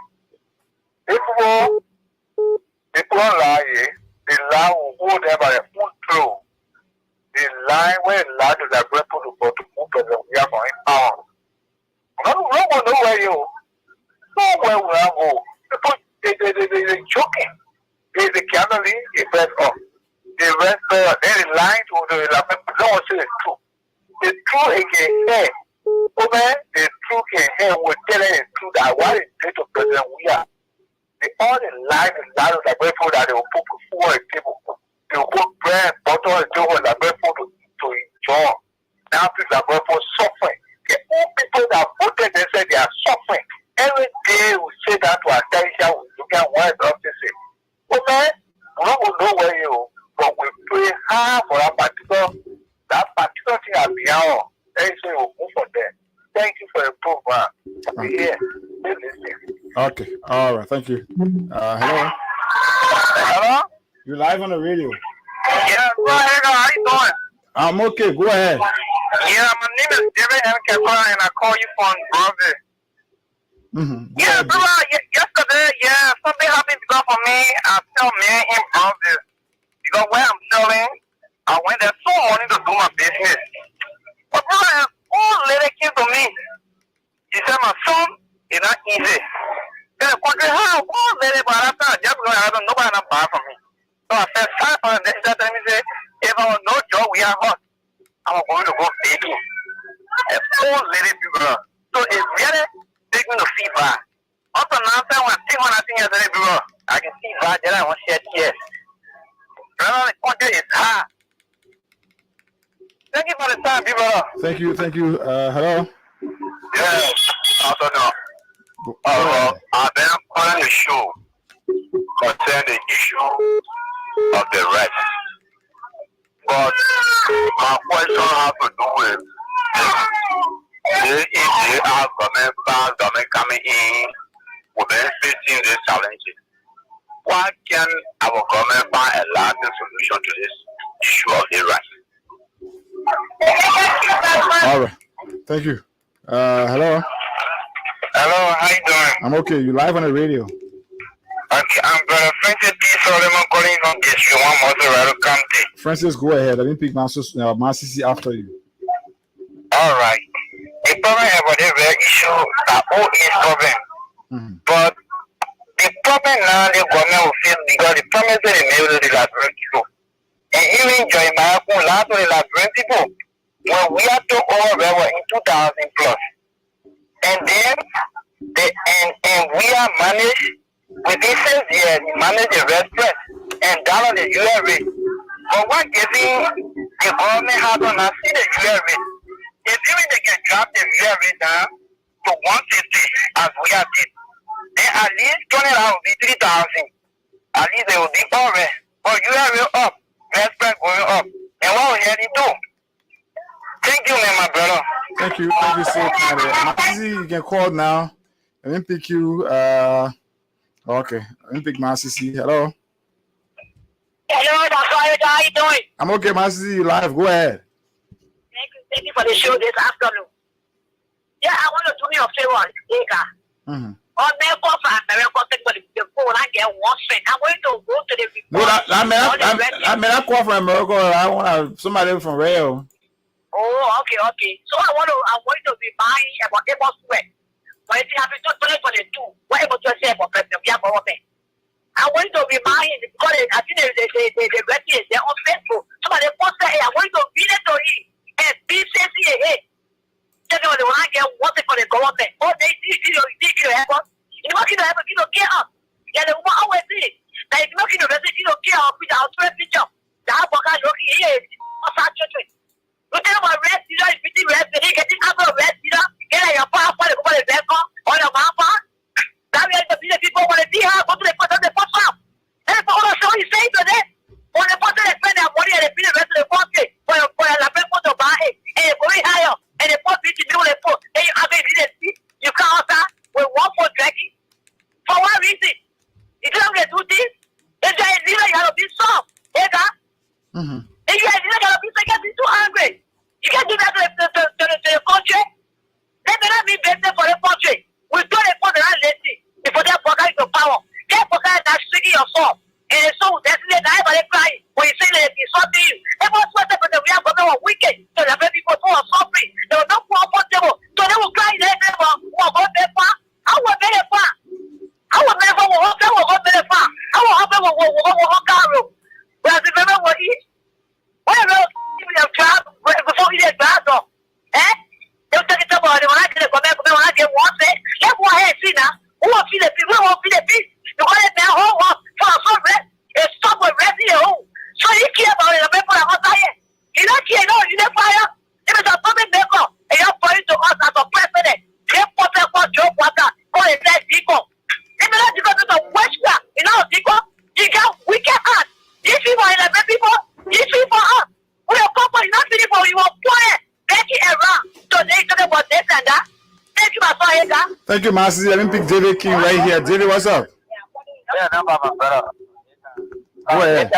People lie, the lie will go there by a full through. The lie where lie to the people to go to move the we are going out. No nowhere you. Nowhere we are go. People they joking. They cannot the rest of. The rest they lie to the people. No one say the truth. The truth again here. Oh man, the truth here will tell you the truth that what is the president we are. All the lies of the people that they will put before a table. They will put bread, butter, and table that people to enjoy. Now people are going for suffering. The old people that voted, they say they are suffering. Every day we say that to our attention, we look at what the office say. Oh man, we don't know where you, but we pray hard for that particular thing at the hour. They say we'll move for them. Thank you for your program. Be here. Okay. All right. Thank you. Hello. Hello? You're live on the radio. Yeah, go ahead. How you doing? I'm okay. Go ahead. Yeah, my name is David M. Kepler, and I call you from Brownsville. Yeah, brother, yesterday, something happened because for me. I tell man in Brownsville. Because where I'm selling, I went there so money to do my business. But brother, old lady came to me. She said, my son, it's not easy. Then I wondered how old lady, but after I just going, I don't nobody not buy from me. So I said, $500. Then she said to me, if I was no job, we are hot. I'm going to go baking. A old lady, brother. So it's really taking the feedback. Also, now, when I think yesterday, brother, I can see that I want to share tears. Brother, the country is hard. Thank you for the time, people. Thank you. Hello. Yes, I don't know. I've been calling the show concerning the issue of the rest. But my question has to do with if they are government coming in, we've been facing these challenges. Why can our government find a lasting solution to this issue of the rest? All right. Thank you. Hello. Hello, how you doing? I'm okay. You live on the radio. Okay, I'm Brother Francis P. Solomon calling from District 1 Motorado County. Francis, go ahead. I didn't pick Marcy after you. All right. The problem about the real issue that all is problem. But the problem now the government will face because the promise they made to the Liberian people. And even join my own last of the Liberian people, when we have to over in 2000 plus. And then we are managed within 6 years, manage the restaurant and down on the UL rate. But what giving the government has on us see the UL rate. If even they can drop the UL rate down to 150 as we have did, then at least 20 will be 3,000. At least they will be all right. But UL rate up, restaurant going up. And what we had to do? Thank you, man, my brother. Thank you so much. Marcy, you can call now. I didn't pick you. Okay. I didn't pick Marcy. Hello. Hello, Dr. Ayodele, how you doing? I'm okay, Marcy. Live. Go ahead. Thank you for the show this afternoon. Yeah, I want to do me a favor, Eka. On their offer, American the phone, I get one friend. I'm going to go to the report. I mean, I call from America. I want somebody from Rail. Oh, okay. So I'm going to be buying about Able Square. But if you have to do 2022, what able to say about President? We have our thing. I'm going to be buying because I think the records they're on Facebook. Somebody posted, hey, I'm going to be there to eat and BCCA. Tell me what they want to get one thing for the government. Oh, they did help us. You know, get up. Yeah, they want always see. Now, if you're not get up with our picture, the Alpaka looking here, what's our children? You tell them rest, you know, if you rest, they getting out of rest, you know, get your power for the back on your mama. That means the people want to see her, go to the person, the post up. And for all the show you say to them, when the person they spend their money and they pay the rest of the pocket for your people to buy it, and they go higher, and they post it to do the post, and you have a business, you can't answer with one for dragging. For what reason? If you don't get do this, if there is leader, you have to be soft. If you are leader, you have to be too angry. You can't do that to the country. Let me not be doing better for the country. We do it for the lazy. Before they forget your power. Get forget that singing your song. And so that's the time they cry. When you say that it's something you. It was what happened that we are going to wicked. So the people who are suffering. They were not comfortable. So they will cry there. They will go there far. I will be there far. I will be there far. I will be there far. I will be there far. Whatever you have tried before you get grass off. They'll take it about it when I get when I get one day. Let go ahead, see now. Who won't feel the peace? We won't feel the peace. You want it now, hold up for a short rest. It's stop with rest in your home. So you care about it, the people are not dying. You don't care, no, you don't fire. If it's a public maker, and you're pointing to us as a president, they're popping for Joe Water, or a black people. If you're not because it's a western, you know, you got wicked heart. These people are the people. These people are. We are couple, not people, you are quiet. Make it around. So they talk about this and that. Thank you, my father. Thank you, Master. Let me pick David King right here. David, what's up? Yeah, no problem, brother. Go ahead.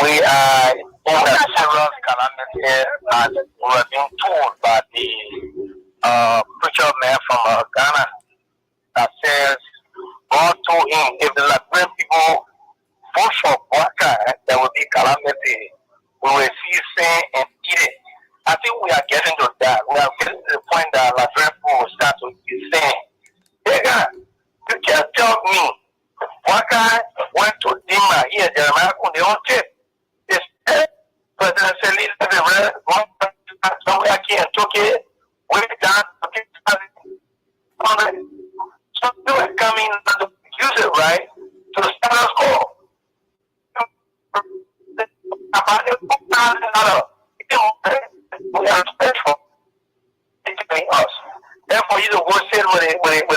We are in a serious calamity, and we are being told by the preacher man from Ghana that says God told him if the Liberian people vote for Bouakai, there will be calamity. We will see sin and eat it. I think we are getting to that. We are getting to the point that Liberian people will start to be saying, hey God, you can't tell me Bouakai went to Dima here, Jeremiah, on the own tip. They said, President Selly, somewhere here and took it, went down to so you are coming to use it right to the status quo. We are respectful between us. Therefore, you don't go sit with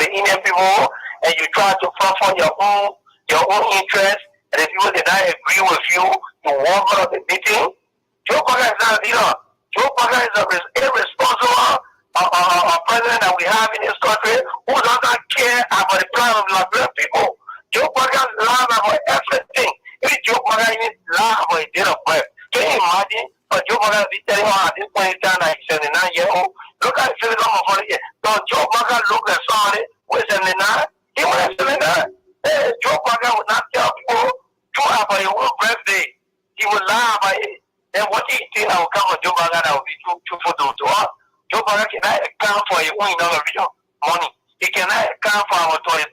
the Indian people and you try to front your own interest. And if people did not agree with you, you walk out of the meeting. Joe Biden is not a leader. Joe Biden is an irresponsible president that we have in this country who does not care about the plight of Liberian people. Joe Biden lies about everything. If Joe Biden lies about a date of birth, can you imagine? But Joe Biden is telling us at this point in time that he's 79 years old. Look at the feeling of 40 years. So Joe Biden look at somebody who is 79. He was 79. Joe Biden would not tell people true about your own birthday. He would lie about it. Then what do you think that will come from Joe Biden that will be truthful to us? Joe Biden cannot account for your own individual money. He cannot account for our $22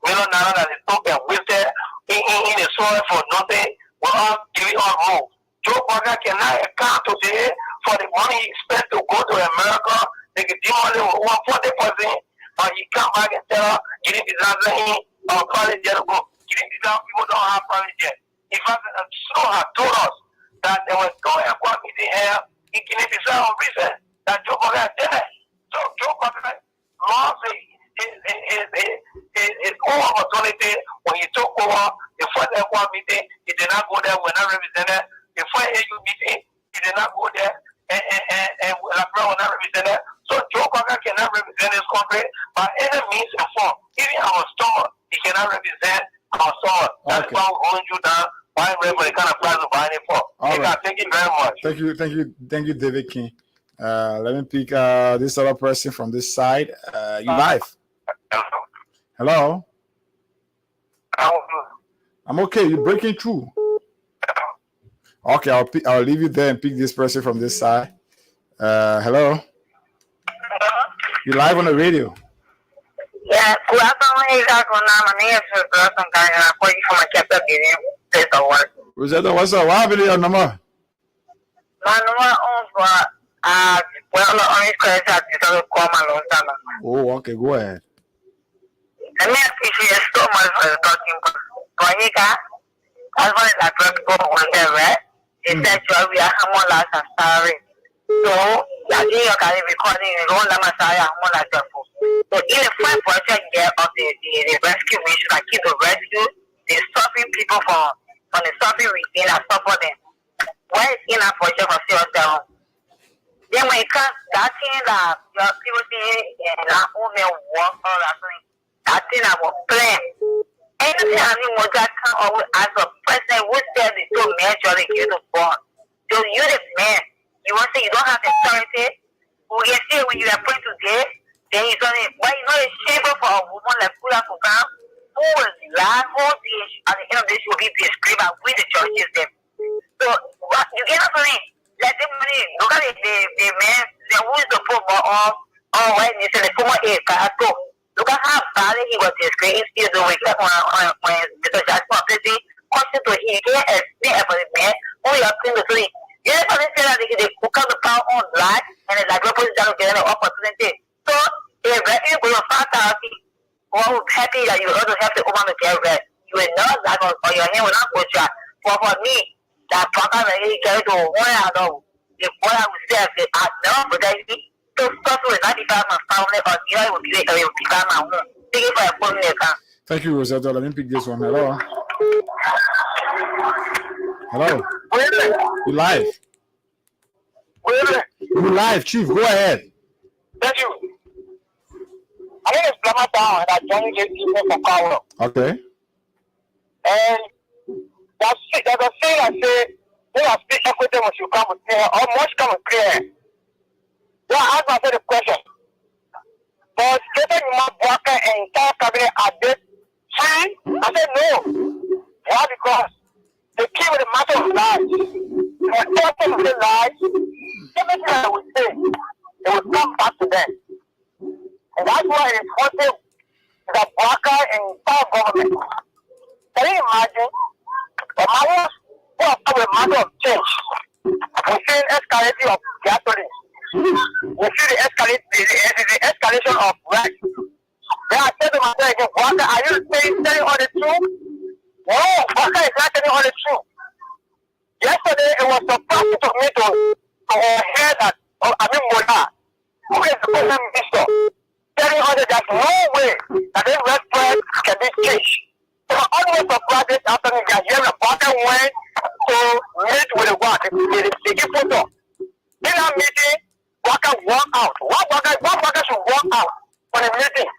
million that is took and wasted in the soil for nothing. We're all giving on move. Joe Biden cannot account today for the money he spent to go to America. They can demolish 140%. But he come back and tell us, you didn't deserve anything, or private jet go. You didn't deserve people don't have private jet. In fact, Snow had told us that there was no airport meeting here in Guinea-Bissau reason that Joe Biden did it. So Joe Biden lost his own opportunity when he took over the first airport meeting. He did not go there, we're not represented. The first AU meeting, he did not go there, and Liberia was not represented. So Joe Biden cannot represent his country by any means and form. Even our stomach, he cannot represent our stomach. That's why we're going you down. Why for the kind of price we're buying it for? All right. Thank you very much. Thank you, David King. Let me pick this other person from this side. You live? Hello. I'm okay. You're breaking through. Okay, I'll leave you there and pick this person from this side. Hello. You live on the radio. Yeah, good afternoon. My name is Rosetta. I'm calling from a chapter meeting. Rosetta, what's up? What happened to your number? My number Oh, okay, go ahead. Let me appreciate so much for the talking. Konika, as well as I people on there, right? They said we are more last and sorry. So, I think you can be recording in Ron Lamasaya, more like that. So, in the first project there of the rescue mission, I keep the rescue, the stopping people from the stopping routine and support them. Why is in a project of yourself? Then when it comes that thing that your people say that women work or that thing about plan. Anything I mean was that come as a person who said the two major you to born. So you the man. You want to say you don't have authority, We can see when you are praying today, then it's only, but it's not a shame for a woman like Kula Kuka, who will learn all this, at the end of this will be prescribed with the churches them. So, what you cannot only let them look at the men, the who is the former or when you say the former A, look at how bad he was disgraced still the week when Mr. Jackson Pretty question to him, he has been for the man who you are playing the three. Yes, I say that they cook out the power on life and it's like opposition to get an opportunity. So, if you go to faculty, or happy that you also have to open the care, you will not like or your hand will not go shot. For me, that program is carried to one out of the boy I would say, I know, but I need to start with 95 my family or the other will be my home. Thank you for your phone there. Thank you, Rosetta. Let me pick this one. Hello. Hello. You live. You live, Chief. Go ahead. Thank you. I think it's Plumber Town and I joined the evening for power. Okay. And there's a saying I say, who has speak equity must you come with clear or must come with clear. So I asked myself the question. But Stephen Walker and entire cabinet are dead. I said no. Why? Because they came with a matter of lives. And everything of their lives, everything that we say, it will come back to them. And that's why it's important that Walker and entire government. Can you imagine? The matters who have come with a matter of change. We see an escalation of gasoline. We see the escalation of rights. Then I said to myself again, Walker, are you telling all the truth? No, Walker is not telling all the truth. Yesterday, it was surprising to me to hear that, Mola, who is the present minister, telling us that there's no way that this restaurant can be changed. So almost surprised this afternoon that here Walker went to meet with the key photo. In that meeting, Walker walked out. What Walker should walk out for the meeting?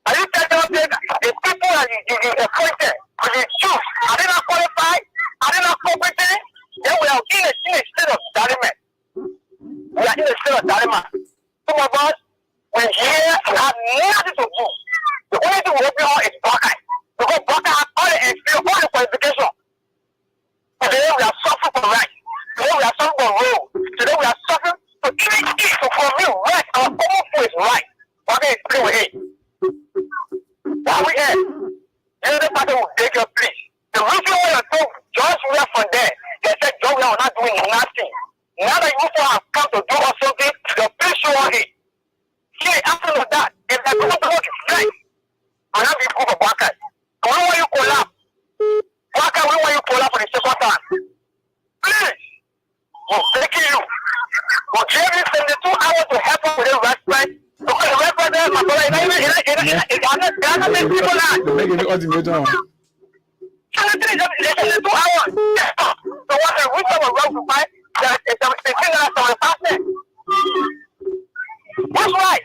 Are you telling us that the people that you appointed, you choose, are they not qualified? Are they not competent? Then we are in a state of dilemma. We are in a state of dilemma. Some of us, we here have nothing to do. The only thing we open on is Walker. Because Walker has all the experience, all the qualification. Today we are suffering for right. Today we are suffering for role. Today we are suffering to even eat for me right. Our own food is right. Walker is playing with it. Why we here? The other party will take your place. The reason why you told George Weah from there, they said George Weah was not doing nothing. Now that you have come to do us something, you're pretty sure it. See, after that, if they're going to work straight, I'm not being proof of Walker. I don't want you to collapse. Walker, I don't want you to collapse for the second time. Please, we're begging you. We're giving 72 hours to help us with the respect. Because the respect there, my brother, they're not making people out. They're making the ultimatum. 72 hours. So what the wisdom of God to fight, it's the thing that the pastor. What's right?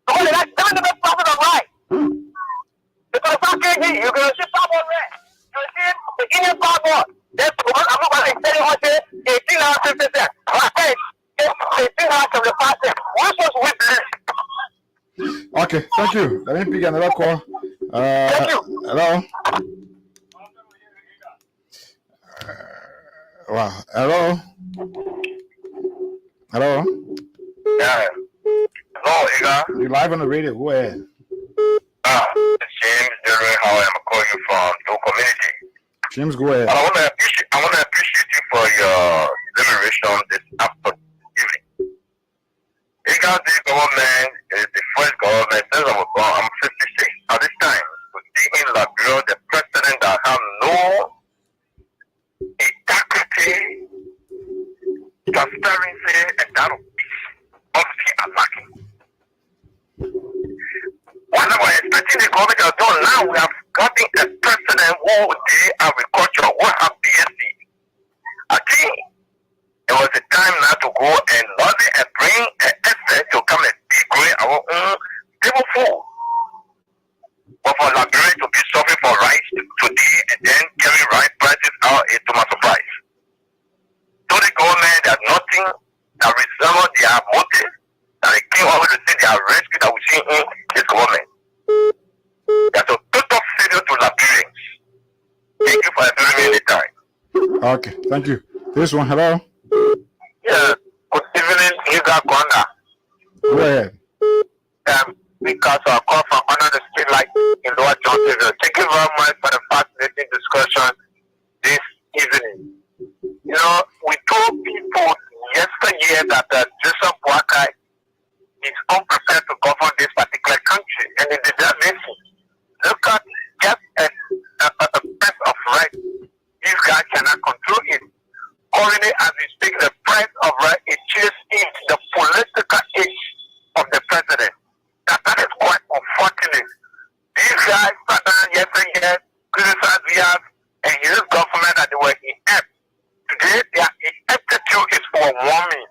Because that's the best prophet of right. Because the fact is, you're going to see someone there. You see the Indian passport. That's what I'm going to tell you what it is. 18 hours, 50 cents. Right. 18 hours of the pastor. What's what's with this? Okay, thank you. Let me pick another call. Thank you. Hello. Wow. Hello. Hello. Yeah. Hello, Iga. You're live on the radio. Go ahead. It's James Jerry. How I'm calling you from your community. James, go ahead. I want to appreciate you for your deliberation this afternoon. Iga, this government is the first government since I'm 56 at this time to see in Liberia the president that have no integrity, transparency, and that of peace. Obviously, are lacking. What we're expecting the government to do now, we have gotten a president who did agriculture, who have PhD. I think it was the time now to go and lobby and bring an effort to come and degrade our own table food. But for Liberia to be suffering for rice today and then carry rice prices out is to my surprise. So the government has nothing that resembles their motive appearance. Thank you for having me anytime. Okay, thank you. This one, hello. Yeah, good evening, Higa Gwanda. Go ahead. Because I call from under the street light in Lower Johnson. Thank you very much for the fascinating discussion this evening. You know, we told people yesterday that Joseph Boakai is unprepared to govern this particular country, and they did not listen. Look at just a press of right. This guy cannot control it. Currently, as we speak, the price of right is chasing the political age of the president. That is quite unfortunate. These guys sat down yesterday, criticized Diaz and his government that they were inept. Today, their ineptitude is for warming.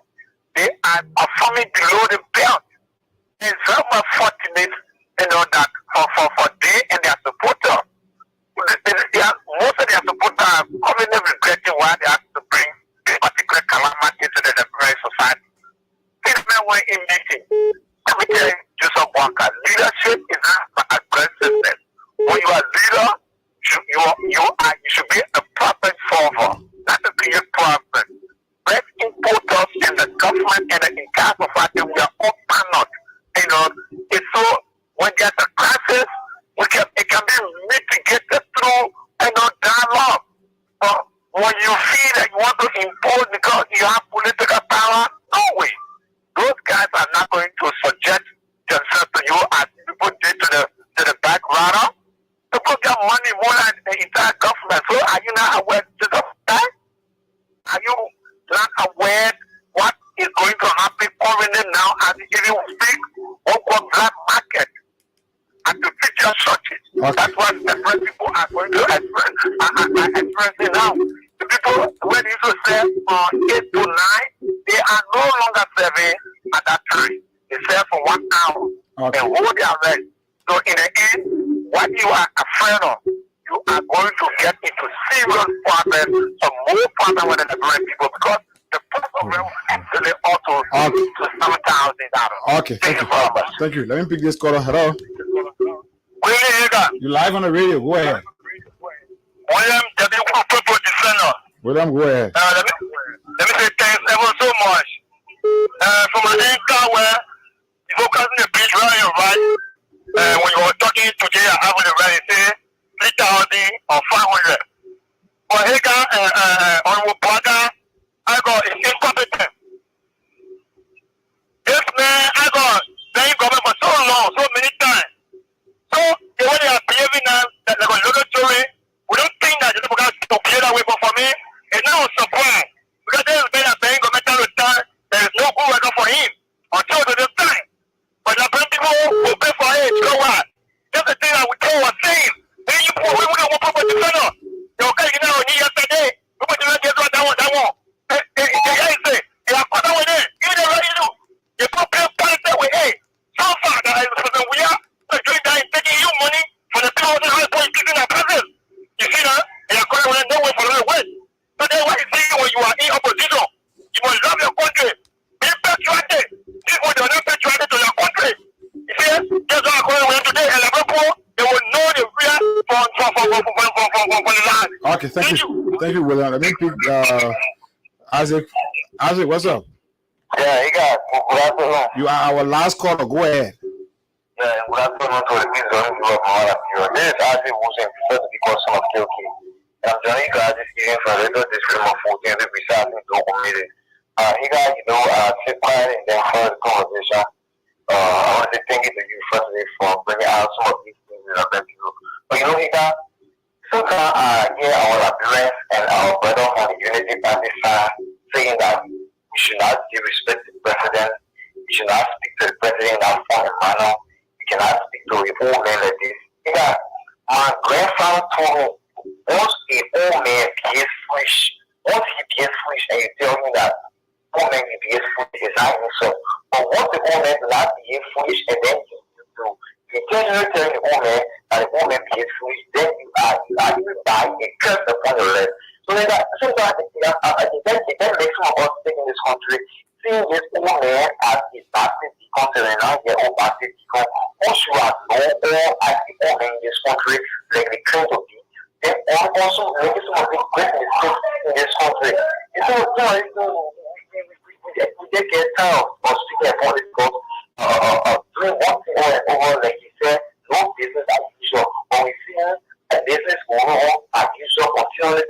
They are performing below the belt. It's very unfortunate, you know, that for they and their supporters. Most of their supporters are commonly regretting why they have to bring this particular calamity to the democratic society. These men were in meeting. Let me tell you, Joseph Boakai, leadership is not aggressiveness. When you are leader, you should be a problem solver, not to create problems. Let's import us in the government and the entire society. We are all paneled. You know, it's so when there's a crisis, it can be mitigated through, you know, dialogue. But when you feel that you want to impose because you have political power, no way. Those guys are not going to subject themselves to you as people did to the back runner. People get money more than the entire government. So are you not aware of that? Are you not aware what is going to happen currently now as it even speak on black market and the future churches? Okay. That's what the people are going to express now. The people when you used to say 8 to 9, they are no longer serving at that time. They serve for 1 hour and hold their rest. So in the end, what you are afraid of, you are going to get into serious problems, some more problems with the right people because the price of rent will actually also to $7,000. Okay, thank you. Thank you. Let me pick this caller. Hello. You live on the radio. Go ahead. William, go ahead. Let me say thanks ever so much. From an anchor where you focus on the beach right? When you were talking today, I have the right to say 3,000 or 500. But here, Honorable Boakai, I got is incompetent. This man, I got playing government for so long, so many times. So the way they are behaving now, that they're going to look jury, we don't think that they're going to play that way. But for me, it's not a surprise because this man is paying governmental return. There is no good record for him until this time. But the people who pay for it, you know what? That's the thing that we were saying. Then you put we don't want people to defend us. You okay, you know, yesterday, we put the right get that one. They say, they are caught with it. Even the right issue. They put politics with it. So far, that we are doing that in taking you money for the people who are going to keep in our presence. You see that? They are caught with it, no way for the way. So then what you see when you are in opposition, you must love your country. Be patriotic. People do not patriotic to your country. You see, that's what I'm going to today. And they will know the fear for the land. Okay, thank you. Thank you, William. Let me pick Isaac. Isaac, what's up? Yeah, good afternoon. You are our last caller. Go ahead. Yeah, good afternoon to the people of Malawi. This is Isaac Wilson, first because of KOK. I'm joining you guys this evening for a little disclaimer of 14 to be starting to open meeting. He got, sit quiet and then further the conversation. I want to say thank you to you firstly for bringing out some of these things that are people. But he got, sometimes I hear our Liberians and our brother on the Unity Party side saying that we should not give respect to the president, we should not speak to the president in that form and manner, we cannot speak to a old man like this. He got, my grandfather told me, once a old man behaves foolish, once he behaves foolish and you tell him that old man behaves foolish is not himself. But once the old man does not behave foolish and then you intentionally tell the old man that the old man behaves foolish, then you are even dying a curse upon your life. So then sometimes it then makes some of us think in this country, seeing this old man as his bastard become 79-year-old bastard become once you are all at the all in this country, like the claim to be, then also making some of the great mistakes in this country. We get tired of speaking about it because doing one thing over, like you said, no business as usual. But we see a business going on as usual, continually.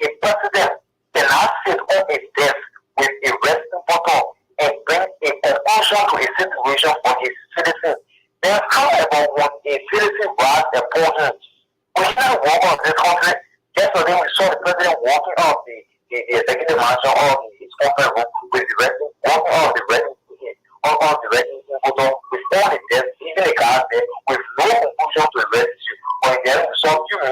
A president cannot sit on a desk with a resting bottle and bring a conclusion to a situation for his citizens. Then, however, when a citizen writes a portion, we cannot walk on this country. Yesterday, we saw the president walking out the executive mansion of his conference room with the resting, walking out the resting bottle with all the desks, even the guys there, with no conclusion to the rest issue. When then we saw you a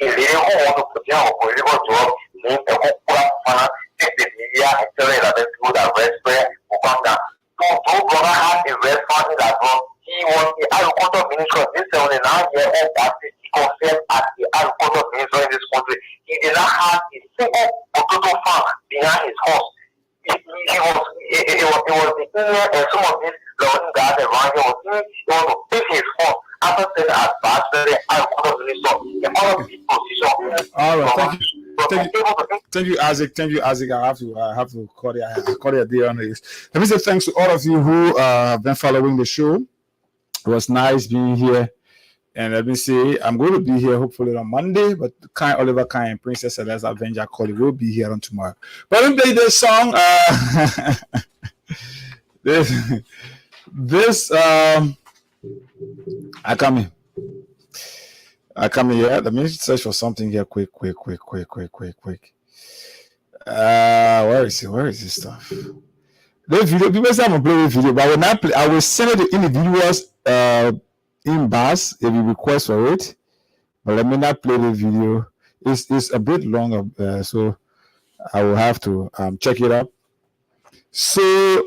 lady who want to put down a political job, named a Okura, take the media and tell the other people that rest prayer will come down. So, brother has a rest fund as well. He was the agriculture minister of this 79-year-old party. He confessed as the agriculture minister in this country. He did not have a single potato farm behind his house. It was the email and some of these Lording guys around here was to take his phone after saying as bad as the agriculture minister in all of his position. All right, thank you, Isaac. I have to call you a day on this. Let me say thanks to all of you who have been following the show. It was nice being here. And let me say, I'm going to be here hopefully on Monday, but Oliver Kine and Princess Celeste Avenger Collie will be here on tomorrow. But let me play this song. I come in here. Let me search for something here quick. Where is this stuff? The video, people say I'm gonna play the video, but when I play, I will send it to individuals in bars if you request for it. But let me not play the video. It's a bit long, so I will have to check it out. So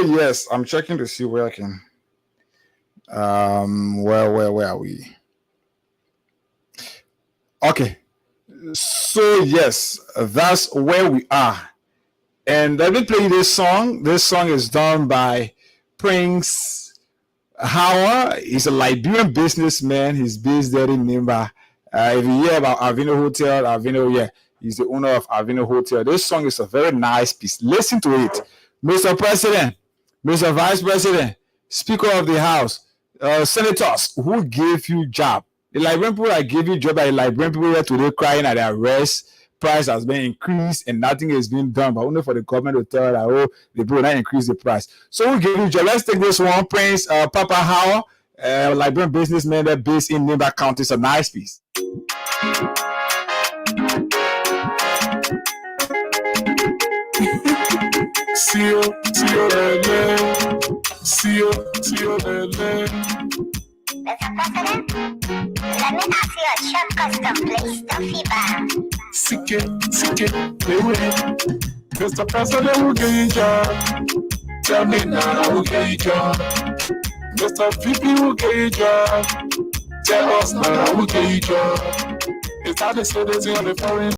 yes, I'm checking to see where I can. Where are we? Okay. So yes, that's where we are. And let me play this song. This song is done by Prince Howard. He's a Liberian businessman. He's based there in Nimba. If you hear about Avino Hotel, he's the owner of Avino Hotel. This song is a very nice piece. Listen to it. Mr. President, Mr. Vice President, Speaker of the House, senators who gave you job. The Liberian people that gave you job, the Liberian people here today crying at their arrest. Price has been increased and nothing is being done, but only for the government to tell that, the people not increase the price. So we give you job. Let's take this one, Prince Papa Howard, Liberian businessman that based in Nimba County. It's a nice piece. Let me ask you a short custom place to fever. Mr. President, who gave you job? Tell me now, who gave you job? Mr. VP, who gave you job? Tell us now, who gave you job? Is that the citizen of the foreign?